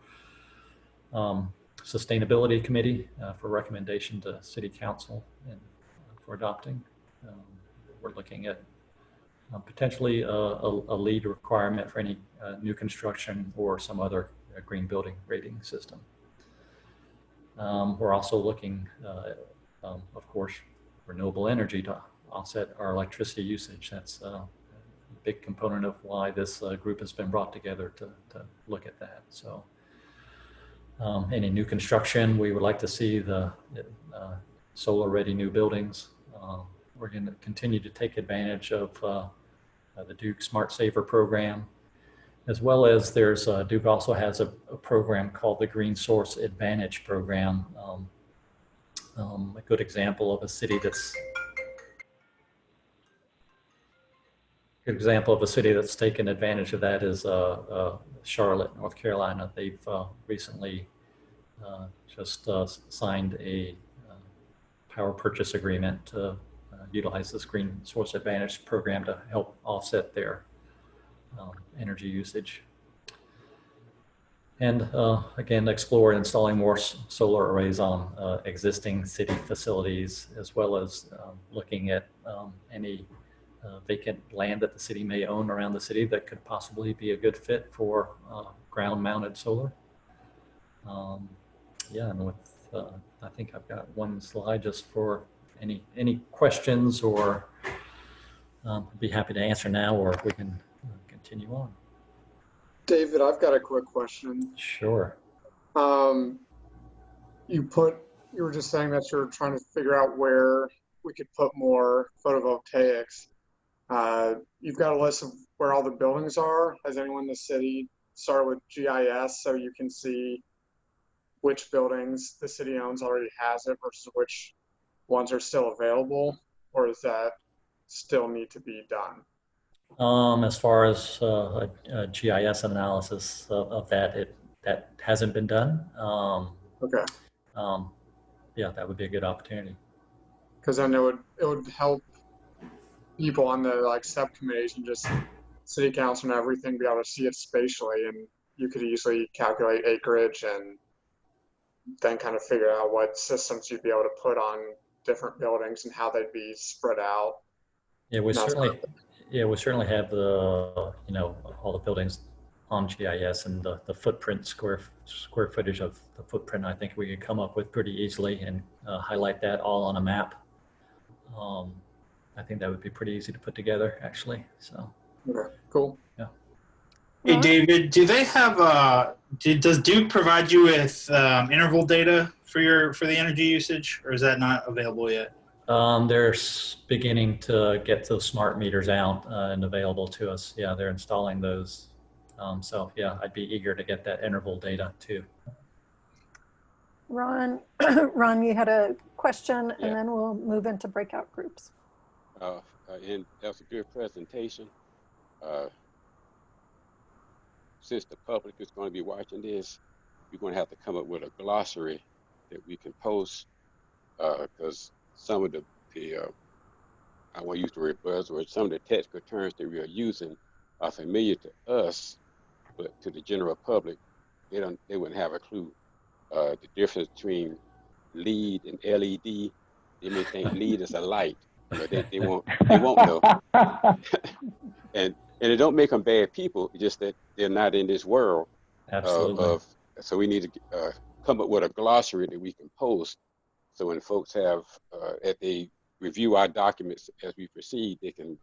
sustainability committee for recommendation to city council and for adopting. We're looking at potentially a LEED requirement for any new construction or some other green building rating system. We're also looking, of course, renewable energy to offset our electricity usage. That's a big component of why this group has been brought together to look at that. So any new construction, we would like to see the solar ready new buildings. We're going to continue to take advantage of the Duke Smart Saver program, as well as there's Duke also has a program called the Green Source Advantage program. A good example of a city that's taken advantage of that is Charlotte, North Carolina. They've recently just signed a power purchase agreement to utilize this Green Source Advantage program to help offset their energy usage. And again, explore installing more solar arrays on existing city facilities, as well as looking at any vacant land that the city may own around the city that could possibly be a good fit for ground mounted solar. Yeah, and with, I think I've got one slide just for any questions, or I'd be happy to answer now, or we can continue on. David, I've got a quick question. Sure. You were just saying that you're trying to figure out where we could put more photovoltaics. You've got a list of where all the buildings are. Has anyone in the city started with GIS so you can see which buildings the city owns already has it versus which ones are still available, or does that still need to be done? As far as a GIS analysis of that, that hasn't been done. Okay. Yeah, that would be a good opportunity. Because then it would help people on the subcommittees and just city council and everything be able to see it spatially, and you could easily calculate acreage and then kind of figure out what systems you'd be able to put on different buildings and how they'd be spread out. Yeah, we certainly have the all the buildings on GIS, and the footprint square footage of the footprint. I think we could come up with pretty easily and highlight that all on a map. I think that would be pretty easy to put together, actually. So. Okay, cool. Yeah. Hey, David, do they have does Duke provide you with interval data for the energy usage, or is that not available yet? They're beginning to get those smart meters out and available to us. Yeah, they're installing those. So yeah, I'd be eager to get that interval data too. Ron, you had a question, and then we'll move into breakout groups. And that was a good presentation. Since the public is going to be watching this, we're going to have to come up with a glossary that we can post, because some of the I won't use the word buzzwords, some of the technical terms that we are using are familiar to us, but to the general public, they wouldn't have a clue. The difference between LED and LED, they may think LED is a light, but they won't know. and it don't make them bad people, it's just that they're not in this world. Absolutely. So we need to come up with a glossary that we can post, so when folks have, if they review our documents as we proceed, they can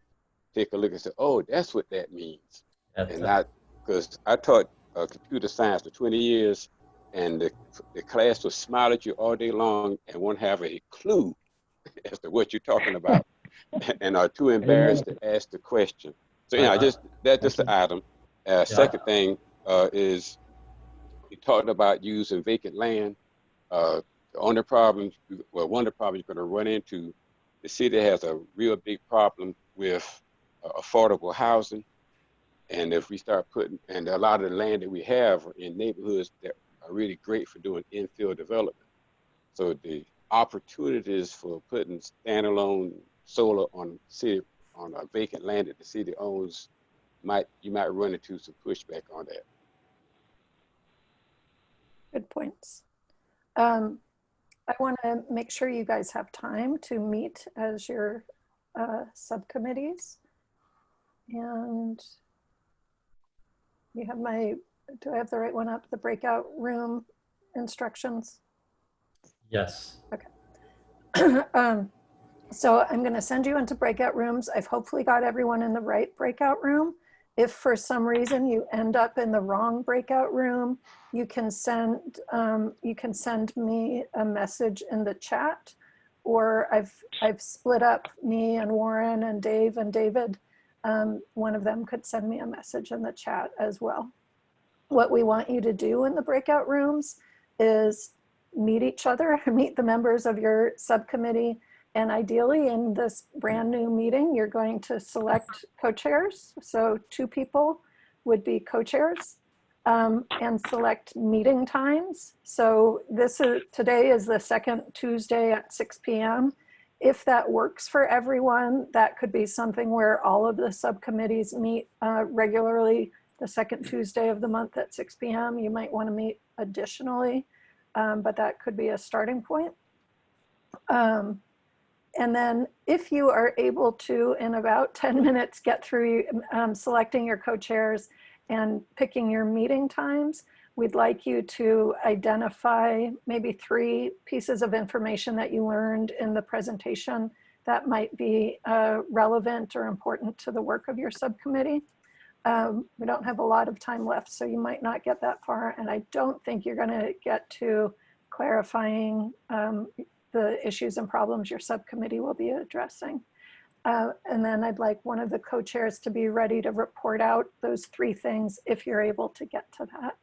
take a look and say, oh, that's what that means. And not, because I taught computer science for 20 years, and the class will smile at you all day long and won't have a clue as to what you're talking about and are too embarrassed to ask the question. So, that's just an item. Second thing is you talked about using vacant land. The only problem, one of the problems you're going to run into, the city has a real big problem with affordable housing. And if we start and a lot of the land that we have are in neighborhoods that are really great for doing infill development. So the opportunities for putting standalone solar on a vacant land that the city owns, you might run into some pushback on that. Good points. I want to make sure you guys have time to meet as your subcommittees. And you have do I have the right one up? The breakout room instructions? Yes. Okay. So I'm going to send you into breakout rooms. I've hopefully got everyone in the right breakout room. If for some reason you end up in the wrong breakout room, you can send me a message in the chat, or I've split up me and Warren and Dave and David. One of them could send me a message in the chat as well. What we want you to do in the breakout rooms is meet each other, meet the members of your subcommittee, and ideally in this brand new meeting, you're going to select co-chairs. So 2 people would be co-chairs, and select meeting times. So today is the second Tuesday at 6 p.m. If that works for everyone, that could be something where all of the subcommittees meet regularly the second Tuesday of the month at 6 p.m. You might want to meet additionally, but that could be a starting point. And then if you are able to, in about 10 minutes, get through selecting your co-chairs and picking your meeting times, we'd like you to identify maybe 3 pieces of information that you learned in the presentation that might be relevant or important to the work of your subcommittee. We don't have a lot of time left, so you might not get that far, and I don't think you're going to get to clarifying the issues and problems your subcommittee will be addressing. And then I'd like one of the co-chairs to be ready to report out those 3 things if you're able to get to that.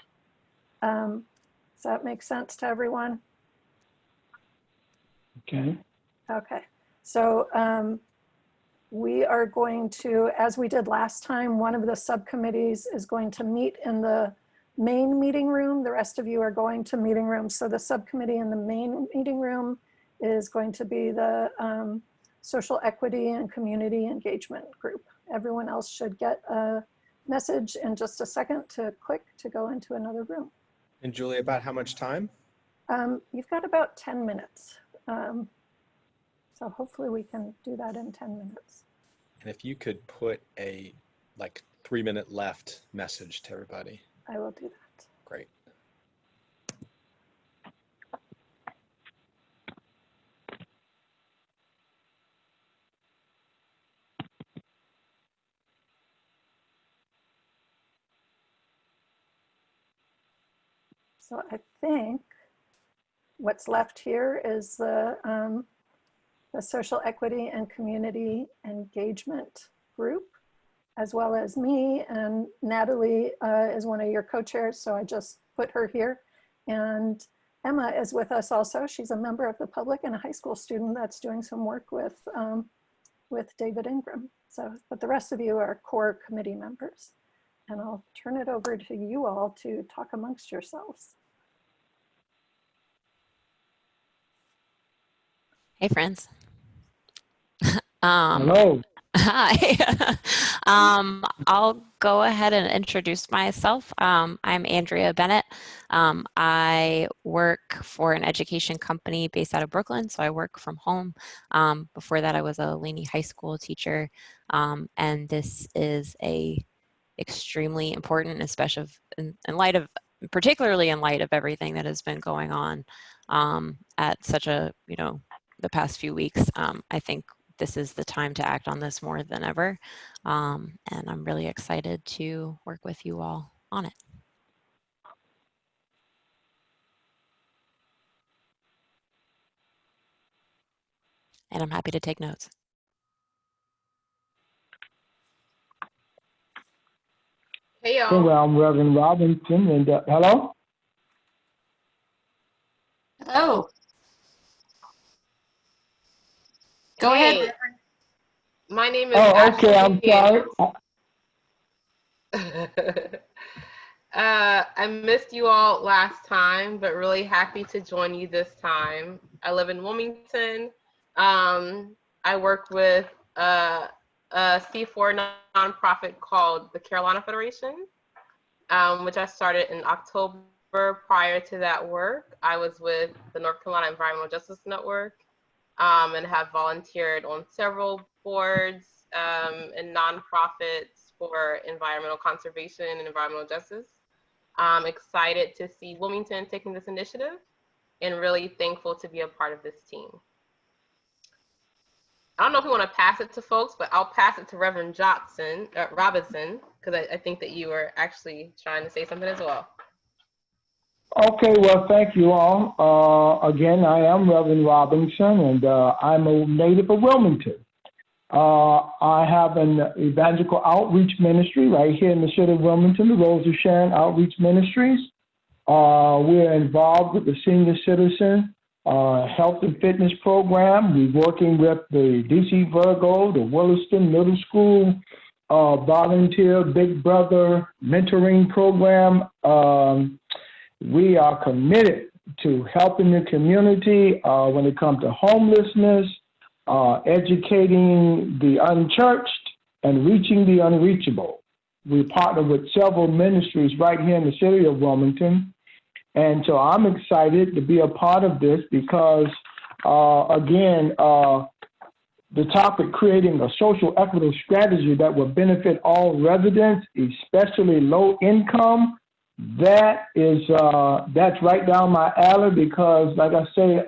Does that make sense to everyone? Okay. Okay, so we are going to, as we did last time, one of the subcommittees is going to meet in the main meeting room. The rest of you are going to meeting rooms. So the subcommittee in the main meeting room is going to be the social equity and community engagement group. Everyone else should get a message in just a second to click to go into another room. And Julie, about how much time? You've got about 10 minutes. So hopefully we can do that in 10 minutes. And if you could put a 3-minute left message to everybody. I will do that. Great. So I think what's left here is the social equity and community engagement group, as well as me, and Natalie is one of your co-chairs, so I just put her here. And Emma is with us also. She's a member of the public and a high school student that's doing some work with David Ingram. So, but the rest of you are core committee members. And I'll turn it over to you all to talk amongst yourselves. Hey, friends. Hello. Hi. I'll go ahead and introduce myself. I'm Andrea Bennett. I work for an education company based out of Brooklyn, so I work from home. Before that, I was a Laney High School teacher, and this is a extremely important, especially in light of, particularly in light of everything that has been going on at such a, the past few weeks. I think this is the time to act on this more than ever. And I'm really excited to work with you all on it. and I'm happy to take notes. Hey, y'all. Well, I'm Reverend Robinson, and hello? Oh, go ahead. My name is Oh, okay, I'm sorry. I missed you all last time, but really happy to join you this time. I live in Wilmington. I work with a C4 nonprofit called the Carolina Federation, which I started in October. Prior to that work, I was with the North Carolina Environmental Justice Network, and have volunteered on several boards and nonprofits for environmental conservation and environmental justice. I'm excited to see Wilmington taking this initiative and really thankful to be a part of this team. I don't know if we want to pass it to folks, but I'll pass it to Reverend Robinson, because I think that you were actually trying to say something as well. Okay, well, thank you all. Again, I am Reverend Robinson, and I'm a native of Wilmington. I have an evangelical outreach ministry right here in the city of Wilmington, the Rose of Sharon Outreach Ministries. We're involved with the senior citizen health and fitness program. We're working with the DC Virgo, the Williston Middle School volunteer Big Brother mentoring program. We are committed to helping the community when it comes to homelessness, educating the unchurched, and reaching the unreachable. We partner with several ministries right here in the city of Wilmington. And so I'm excited to be a part of this because, again, the topic, creating a social equitable strategy that will benefit all residents, especially low income, that's right down my alley because, like I say,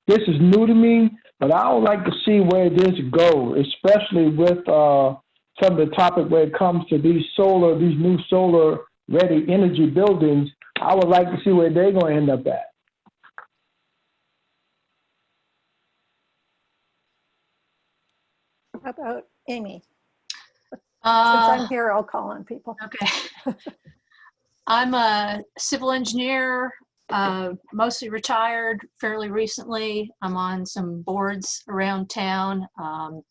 this is new to me, but I would like to see where this goes, especially with some of the topic where it comes to these new solar-ready energy buildings. I would like to see where they're going to end up at. How about Amy? Since I'm here, I'll call on people. Okay. I'm a civil engineer, mostly retired fairly recently. I'm on some boards around town. I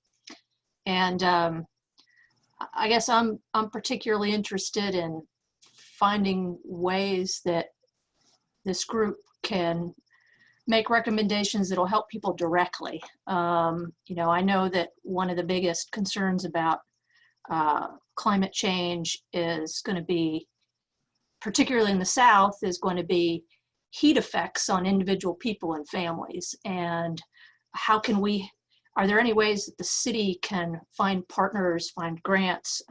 guess I'm particularly interested in finding ways that this group can make recommendations that'll help people directly. I know that one of the biggest concerns about climate change is going to be, particularly in the South, is going to be heat effects on individual people and families. And how can are there any ways that the city can find partners, find grants,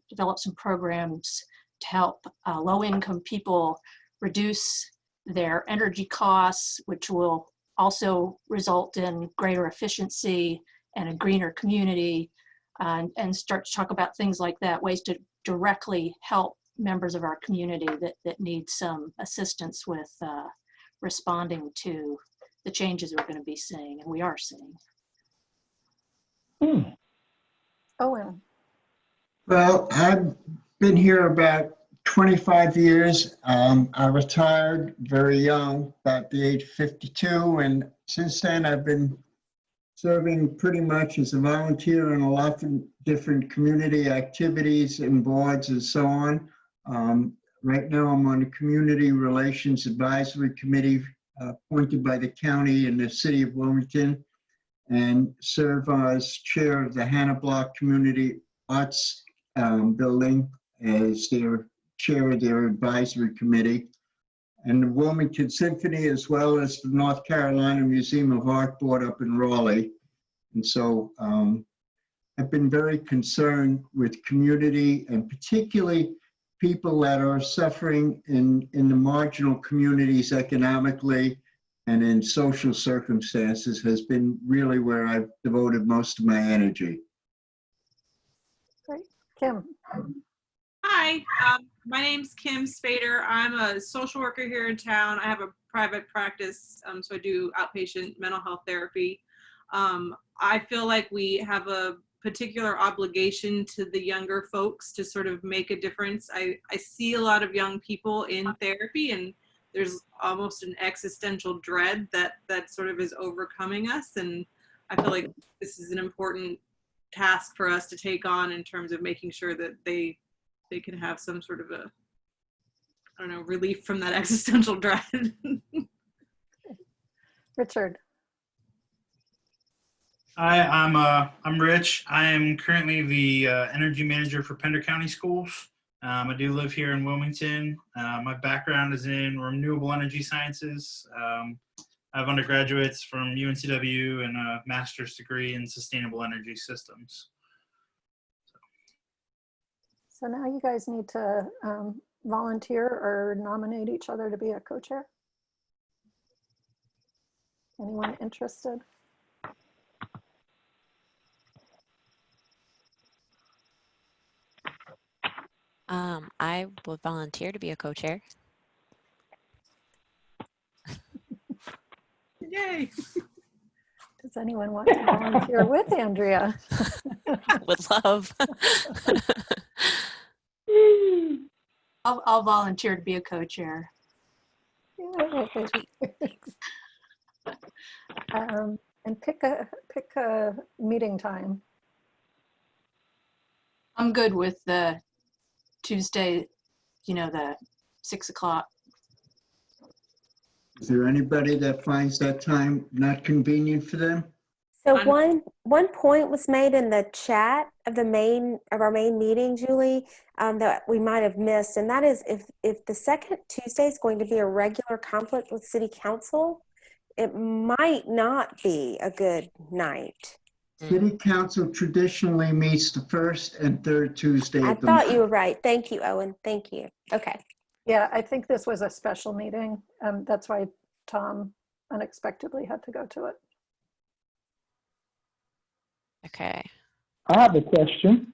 develop some programs to help low-income people reduce their energy costs, which will also result in greater efficiency and a greener community, and start to talk about things like that, ways to directly help members of our community that need some assistance with responding to the changes we're going to be seeing, and we are seeing. Owen. Well, I've been here about 25 years. I retired very young, about the age of 52, and since then I've been serving pretty much as a volunteer in a lot of different community activities and boards and so on. Right now I'm on the Community Relations Advisory Committee appointed by the county and the city of Wilmington, and serve as chair of the Hannah Block Community Arts Building as their chair of their advisory committee, and the Wilmington Symphony, as well as the North Carolina Museum of Art Board up in Raleigh. And so I've been very concerned with community, and particularly people that are suffering in the marginal communities economically and in social circumstances has been really where I've devoted most of my energy. Great. Kim. Hi, my name's Kim Spader. I'm a social worker here in town. I have a private practice, so I do outpatient mental health therapy. I feel like we have a particular obligation to the younger folks to sort of make a difference. I see a lot of young people in therapy, and there's almost an existential dread that sort of is overcoming us. And I feel like this is an important task for us to take on in terms of making sure that they can have some sort of a, I don't know, relief from that existential dread. Richard. Hi, I'm Rich. I am currently the energy manager for Pender County Schools. I do live here in Wilmington. My background is in renewable energy sciences. I have undergraduates from UNCW and a master's degree in sustainable energy systems. So now you guys need to volunteer or nominate each other to be a co-chair. Anyone interested? I would volunteer to be a co-chair. Yay! Does anyone want to volunteer with Andrea? Would love. I'll volunteer to be a co-chair. And pick a meeting time. I'm good with the Tuesday, the 6 o'clock. Is there anybody that finds that time not convenient for them? So one point was made in the chat of our main meeting, Julie, that we might have missed, and that is if the second Tuesday is going to be a regular conflict with City Council, it might not be a good night. City Council traditionally meets the first and third Tuesday I of the thought month. you were right. Thank you, Owen. Thank you. Okay. Yeah, I think this was a special meeting. That's why Tom unexpectedly had to go to it. Okay. I have a question.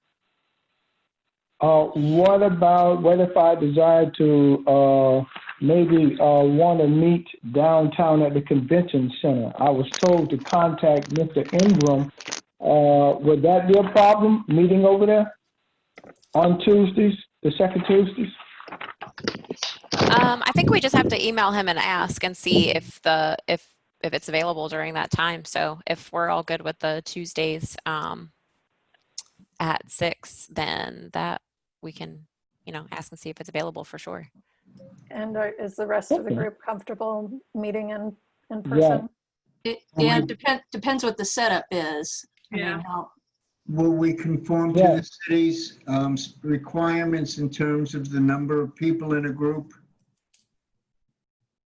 What if I decide to maybe want to meet downtown at the convention center? I was told to contact Mr. Ingram. Would that be a problem, meeting over there on Tuesdays, the second Tuesdays? I think we just have to email him and ask and see if it's available during that time. So if we're all good with the Tuesdays at 6, then that we can, ask and see if it's available for sure. And is the rest of the group comfortable meeting in person? Yeah, depends what the setup is. Yeah. Will we conform to the city's requirements in terms of the number of people in a group?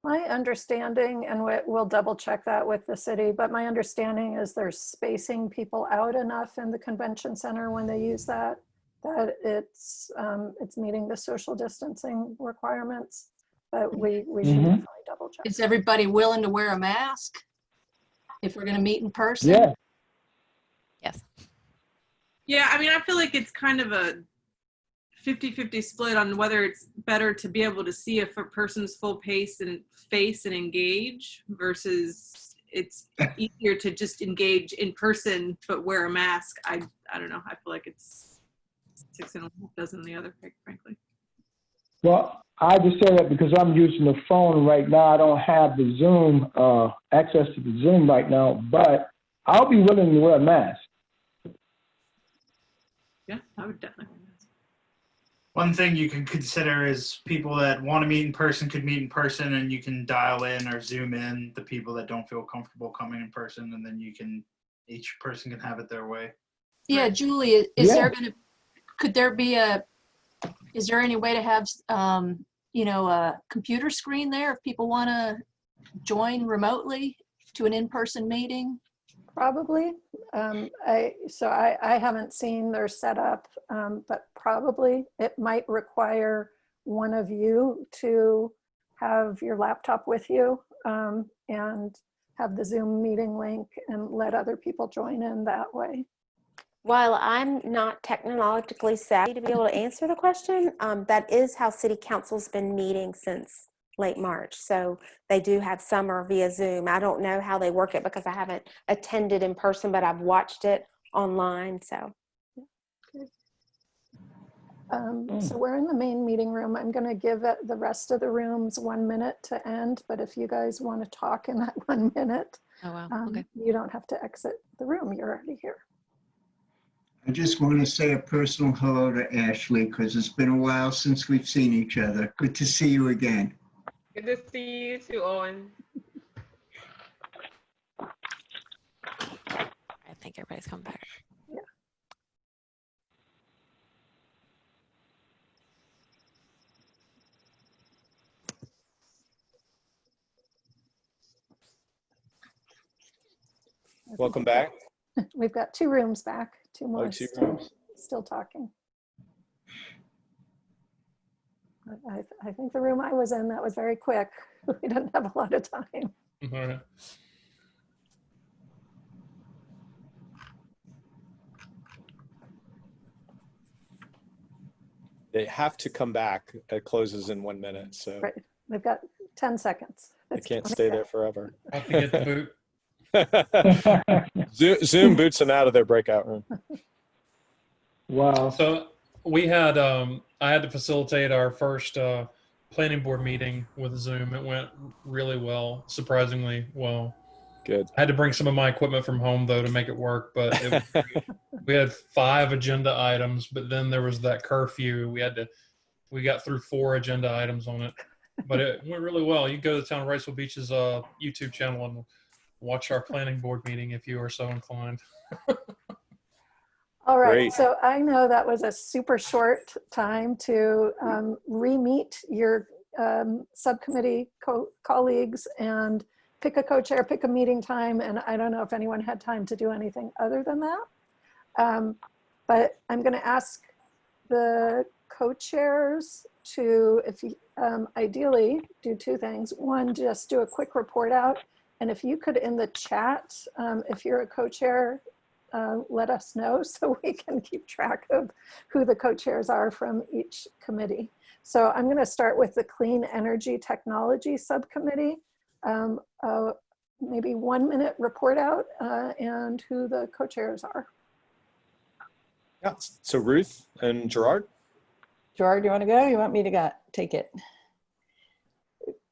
My understanding, and we'll double check that with the city, but my understanding is they're spacing people out enough in the convention center when they use that it's meeting the social distancing requirements. But we should definitely double check. Is everybody willing to wear a mask if we're going to meet in person? Yeah. Yes. Yeah, I mean, I feel like it's kind of a 50-50 split on whether it's better to be able to see if a person's full face and engage versus it's easier to just engage in person but wear a mask. I don't know. I feel like it's 6 and 1 dozen the other, frankly. Well, I just say that because I'm using the phone right now. I don't have the Zoom, access to the Zoom right now, but I'll be willing to wear a mask. Yeah, I would definitely. One thing you can consider is people that want to meet in person could meet in person, and you can dial in or zoom in the people that don't feel comfortable coming in person, and then each person can have it their way. Yeah, Julie, is there any way to have, a computer screen there if people want to join remotely to an in-person meeting? Probably. I haven't seen their setup, but probably it might require one of you to have your laptop with you and have the Zoom meeting link and let other people join in that way. While I'm not technologically savvy to be able to answer the question, that is how City Council's been meeting since late March. So they do have summer via Zoom. I don't know how they work it because I haven't attended in person, but I've watched it online. So. So we're in the main meeting room. I'm going to give the rest of the rooms 1 minute to end, but if you guys want to talk in that 1 minute, oh, wow. Okay. You don't have to exit the room. You're already here. I just want to say a personal hello to Ashley because it's been a while since we've seen each other. Good to see you again. Good to see you too, Owen. I think everybody's coming back. Yeah. Welcome back. We've got 2 rooms back, 2 more Two rooms. still talking. I think the room I was in, that was very quick. We didn't have a lot of time. All right. They have to come back. It closes in 1 minute, so Right. We've got 10 seconds. they can't stay there forever. I have to get the boot. Zoom boots them out of their breakout room. Wow. So we had, I had to facilitate our first planning board meeting with Zoom. It went really well, surprisingly well. Good. I had to bring some of my equipment from home though to make it work, but it was we had 5 agenda items, but then there was that curfew. We got through 4 agenda items on it, but it went really well. You can go to the Town of Wrightsville Beach's YouTube channel and watch our planning board meeting if you are so inclined. All right, Great. so I know that was a super short time to re-meet your subcommittee colleagues and pick a co-chair, pick a meeting time, and I don't know if anyone had time to do anything other than that. But I'm going to ask the co-chairs to, if you, ideally, do 2 things. One, just do a quick report out, and if you could in the chat, if you're a co-chair, let us know so we can keep track of who the co-chairs are from each committee. So I'm going to start with the Clean Energy Technology Subcommittee. Maybe 1 minute report out and who the co-chairs are. Yeah. So Ruth and Gerard. Gerard, you want to go? You want me to take it?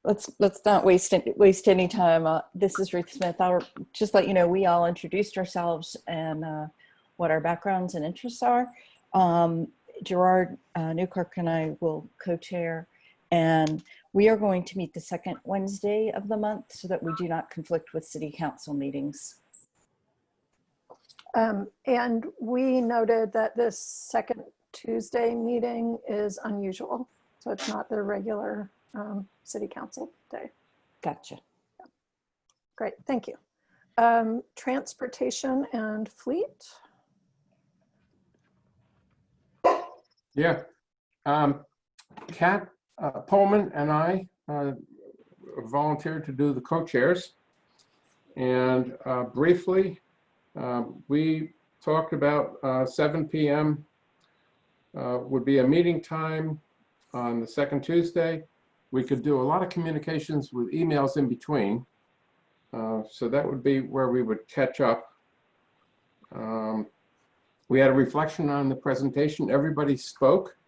Let's not waste any time. This is Ruth Smith. I'll just let you know we all introduced ourselves and what our backgrounds and interests are. Gerard Newkirk and I will co-chair, and we are going to meet the 2nd Wednesday of the month so that we do not conflict with city council meetings. And we noted that this 2nd Tuesday meeting is unusual, so it's not the regular city council day. Gotcha. Yeah. Great, thank you. Transportation and fleet. Yeah. Kat Pullman and I volunteered to do the co-chairs. And briefly, we talked about 7 p.m. Would be a meeting time on the 2nd Tuesday. We could do a lot of communications with emails in between. So that would be where we would catch up. We had a reflection on the presentation. Everybody spoke.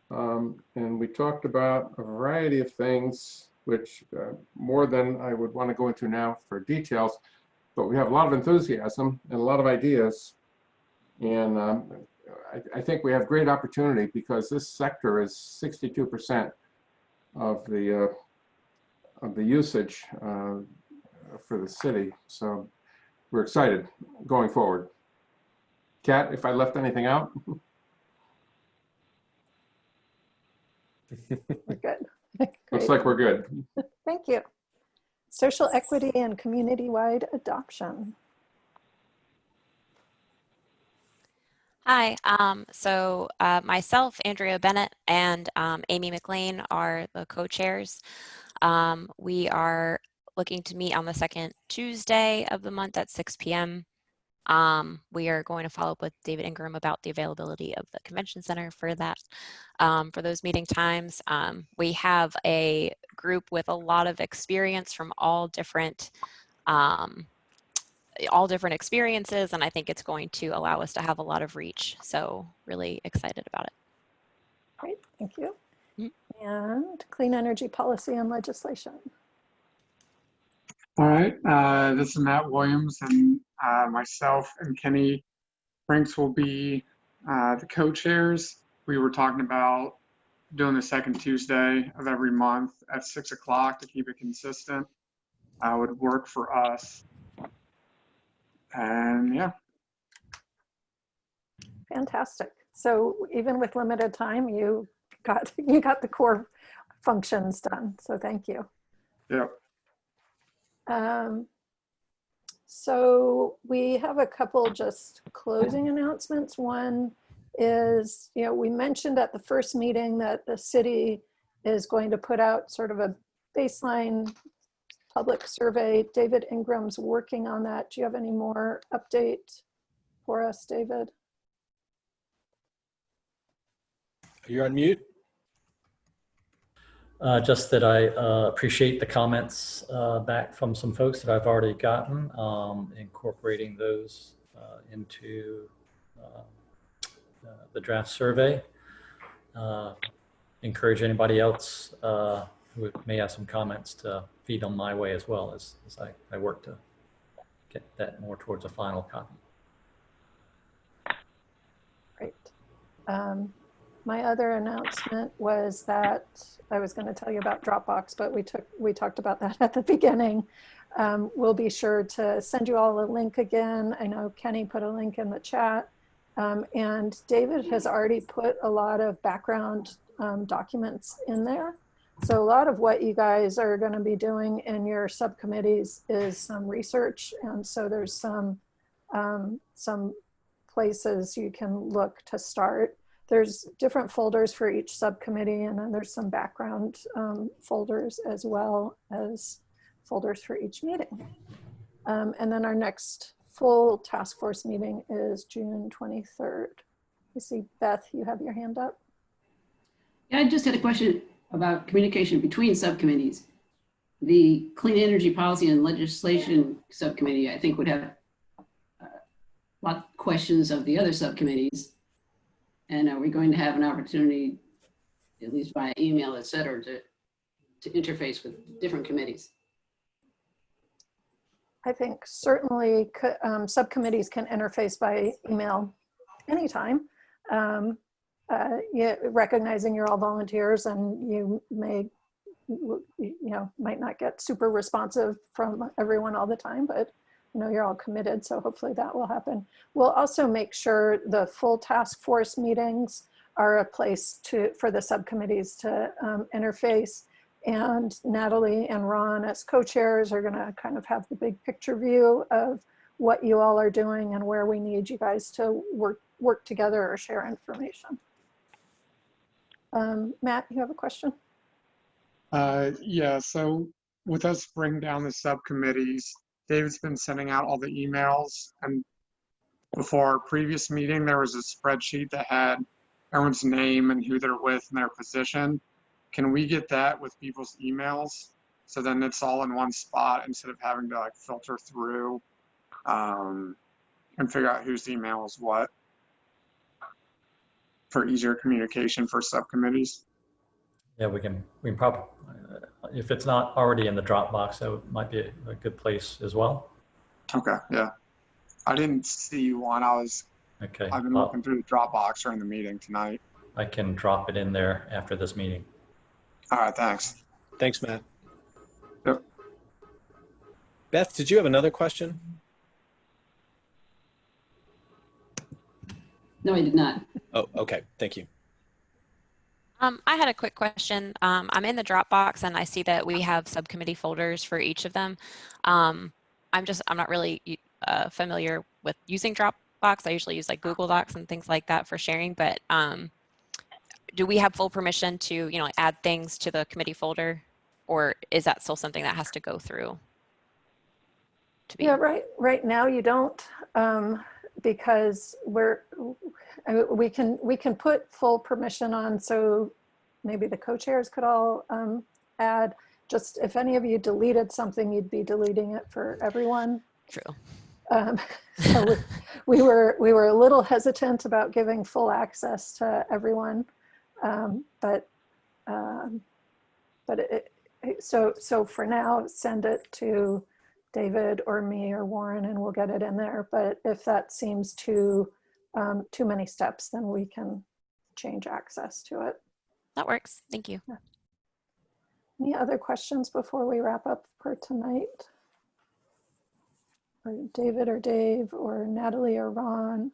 And we talked about a variety of things, which more than I would want to go into now for details, but we have a lot of enthusiasm and a lot of ideas. And I think we have great opportunity because this sector is 62% of the usage for the city. So we're excited going forward. Kat, if I left anything out? We're good. Looks like we're good. Thank you. Social equity and community-wide adoption. Hi, so myself, Andrea Bennett, and Amy McLean are the co-chairs. We are looking to meet on the 2nd Tuesday of the month at 6 p.m. We are going to follow up with David Ingram about the availability of the convention center for that, for those meeting times. We have a group with a lot of experience from all different experiences, and I think it's going to allow us to have a lot of reach. So really excited about it. Great, thank you. And clean energy policy and legislation. All right, this is Matt Williams, and myself and Kenny Franks will be the co-chairs. We were talking about doing the second Tuesday of every month at 6 o'clock to keep it consistent. Would work for us. And yeah. Fantastic. So even with limited time, you got the core functions done. So thank you. Yep. So we have a couple just closing announcements. One is, we mentioned at the first meeting that the city is going to put out sort of a baseline public survey. David Ingram's working on that. Do you have any more update for us, David? You're on mute. Just that I appreciate the comments back from some folks that I've already gotten, incorporating those into the draft survey. Encourage anybody else who may have some comments to feed them my way as well as I work to get that more towards a final copy. Great. My other announcement was that I was going to tell you about Dropbox, but we talked about that at the beginning. We'll be sure to send you all a link again. I know Kenny put a link in the chat, and David has already put a lot of background documents in there. So a lot of what you guys are going to be doing in your subcommittees is some research, and so there's some places you can look to start. There's different folders for each subcommittee, and then there's some background folders as well as folders for each meeting. And then our next full task force meeting is June 23rd. I see, Beth, you have your hand up. Yeah, I just had a question about communication between subcommittees. The Clean Energy Policy and Legislation Subcommittee, I think, would have a lot of questions of the other subcommittees. And are we going to have an opportunity, at least via email, et cetera, to interface with different committees? I think certainly subcommittees can interface by email anytime. Yeah, recognizing you're all volunteers and you might not get super responsive from everyone all the time, but you're all committed, so hopefully that will happen. We'll also make sure the full task force meetings are a place for the subcommittees to interface. And Natalie and Ron as co-chairs are gonna kind of have the big picture view of what you all are doing and where we need you guys to work together or share information. Matt, you have a question? Yeah, so with us bringing down the subcommittees, David's been sending out all the emails, and before our previous meeting, there was a spreadsheet that had everyone's name and who they're with and their position. Can we get that with people's emails? So then it's all in one spot instead of having to like filter through and figure out whose email is what, for easier communication for subcommittees. Yeah, we can probably, if it's not already in the Dropbox, that might be a good place as well. Okay, yeah. I didn't see one. Okay. I've been looking through the Dropbox during the meeting tonight. I can drop it in there after this meeting. All right, thanks. Thanks, Matt. Yep. Beth, did you have another question? No, I did not. Oh, okay. Thank you. I had a quick question. I'm in the Dropbox and I see that we have subcommittee folders for each of them. I'm not really familiar with using Dropbox. I usually use like Google Docs and things like that for sharing, but do we have full permission to, add things to the committee folder, or is that still something that has to go through? Yeah, right now you don't, because we can put full permission on, so maybe the co-chairs could all add. just if any of you deleted something, you'd be deleting it for everyone. True. So we were a little hesitant about giving full access to everyone, so for now, send it to David or me or Warren, and we'll get it in there. But if that seems too many steps, then we can change access to it. That works. Thank you. Yeah. Any other questions before we wrap up for tonight? Or David or Dave or Natalie or Ron?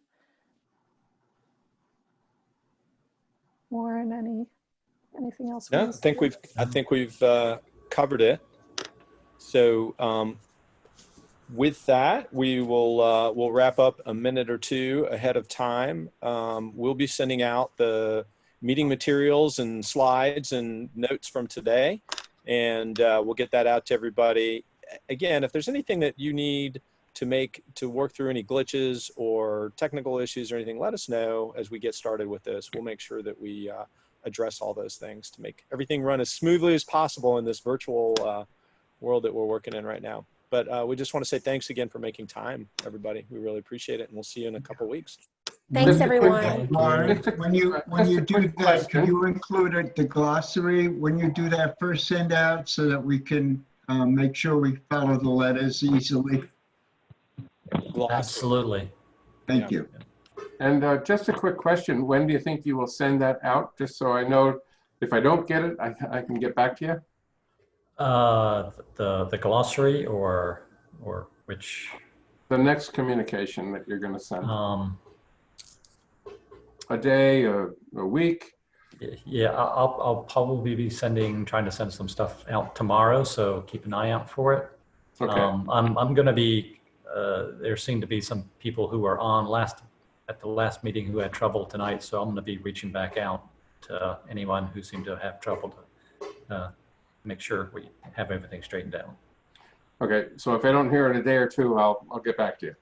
Warren, anything else? No, I think we've covered it. So with that, we'll wrap up a minute or two ahead of time. We'll be sending out the meeting materials and slides and notes from today, and we'll get that out to everybody. Again, if there's anything that you need to work through any glitches or technical issues or anything, let us know as we get started with this. We'll make sure that we address all those things to make everything run as smoothly as possible in this virtual world that we're working in right now. But we just want to say thanks again for making time, everybody. We really appreciate it, and we'll see you in a couple weeks. Thanks, everyone. Lauren, when you do that, can you include the glossary when you do that first send out so that we can make sure we follow the letters easily? Absolutely. Thank you. And just a quick question. When do you think you will send that out? Just so I know if I don't get it, I can get back to you. The glossary or which? The next communication that you're going to send. A day, a week? Yeah, I'll probably be trying to send some stuff out tomorrow, so keep an eye out for it. Okay. I'm going to be, there seem to be some people who are on at the last meeting who had trouble tonight, so I'm going to be reaching back out to anyone who seemed to have trouble to make sure we have everything straightened out. Okay, so if I don't hear in a day or two, I'll get back to you.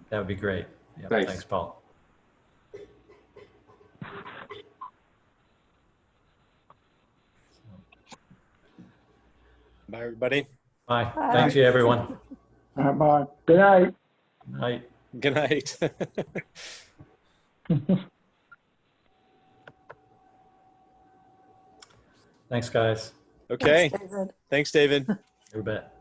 That would be great. Yeah, thanks, Paul. Bye, everybody. Bye. Thank you, everyone. Bye. Good night. Night. Good night. Thanks, guys. Okay. Thanks, David. Thanks, David. You bet.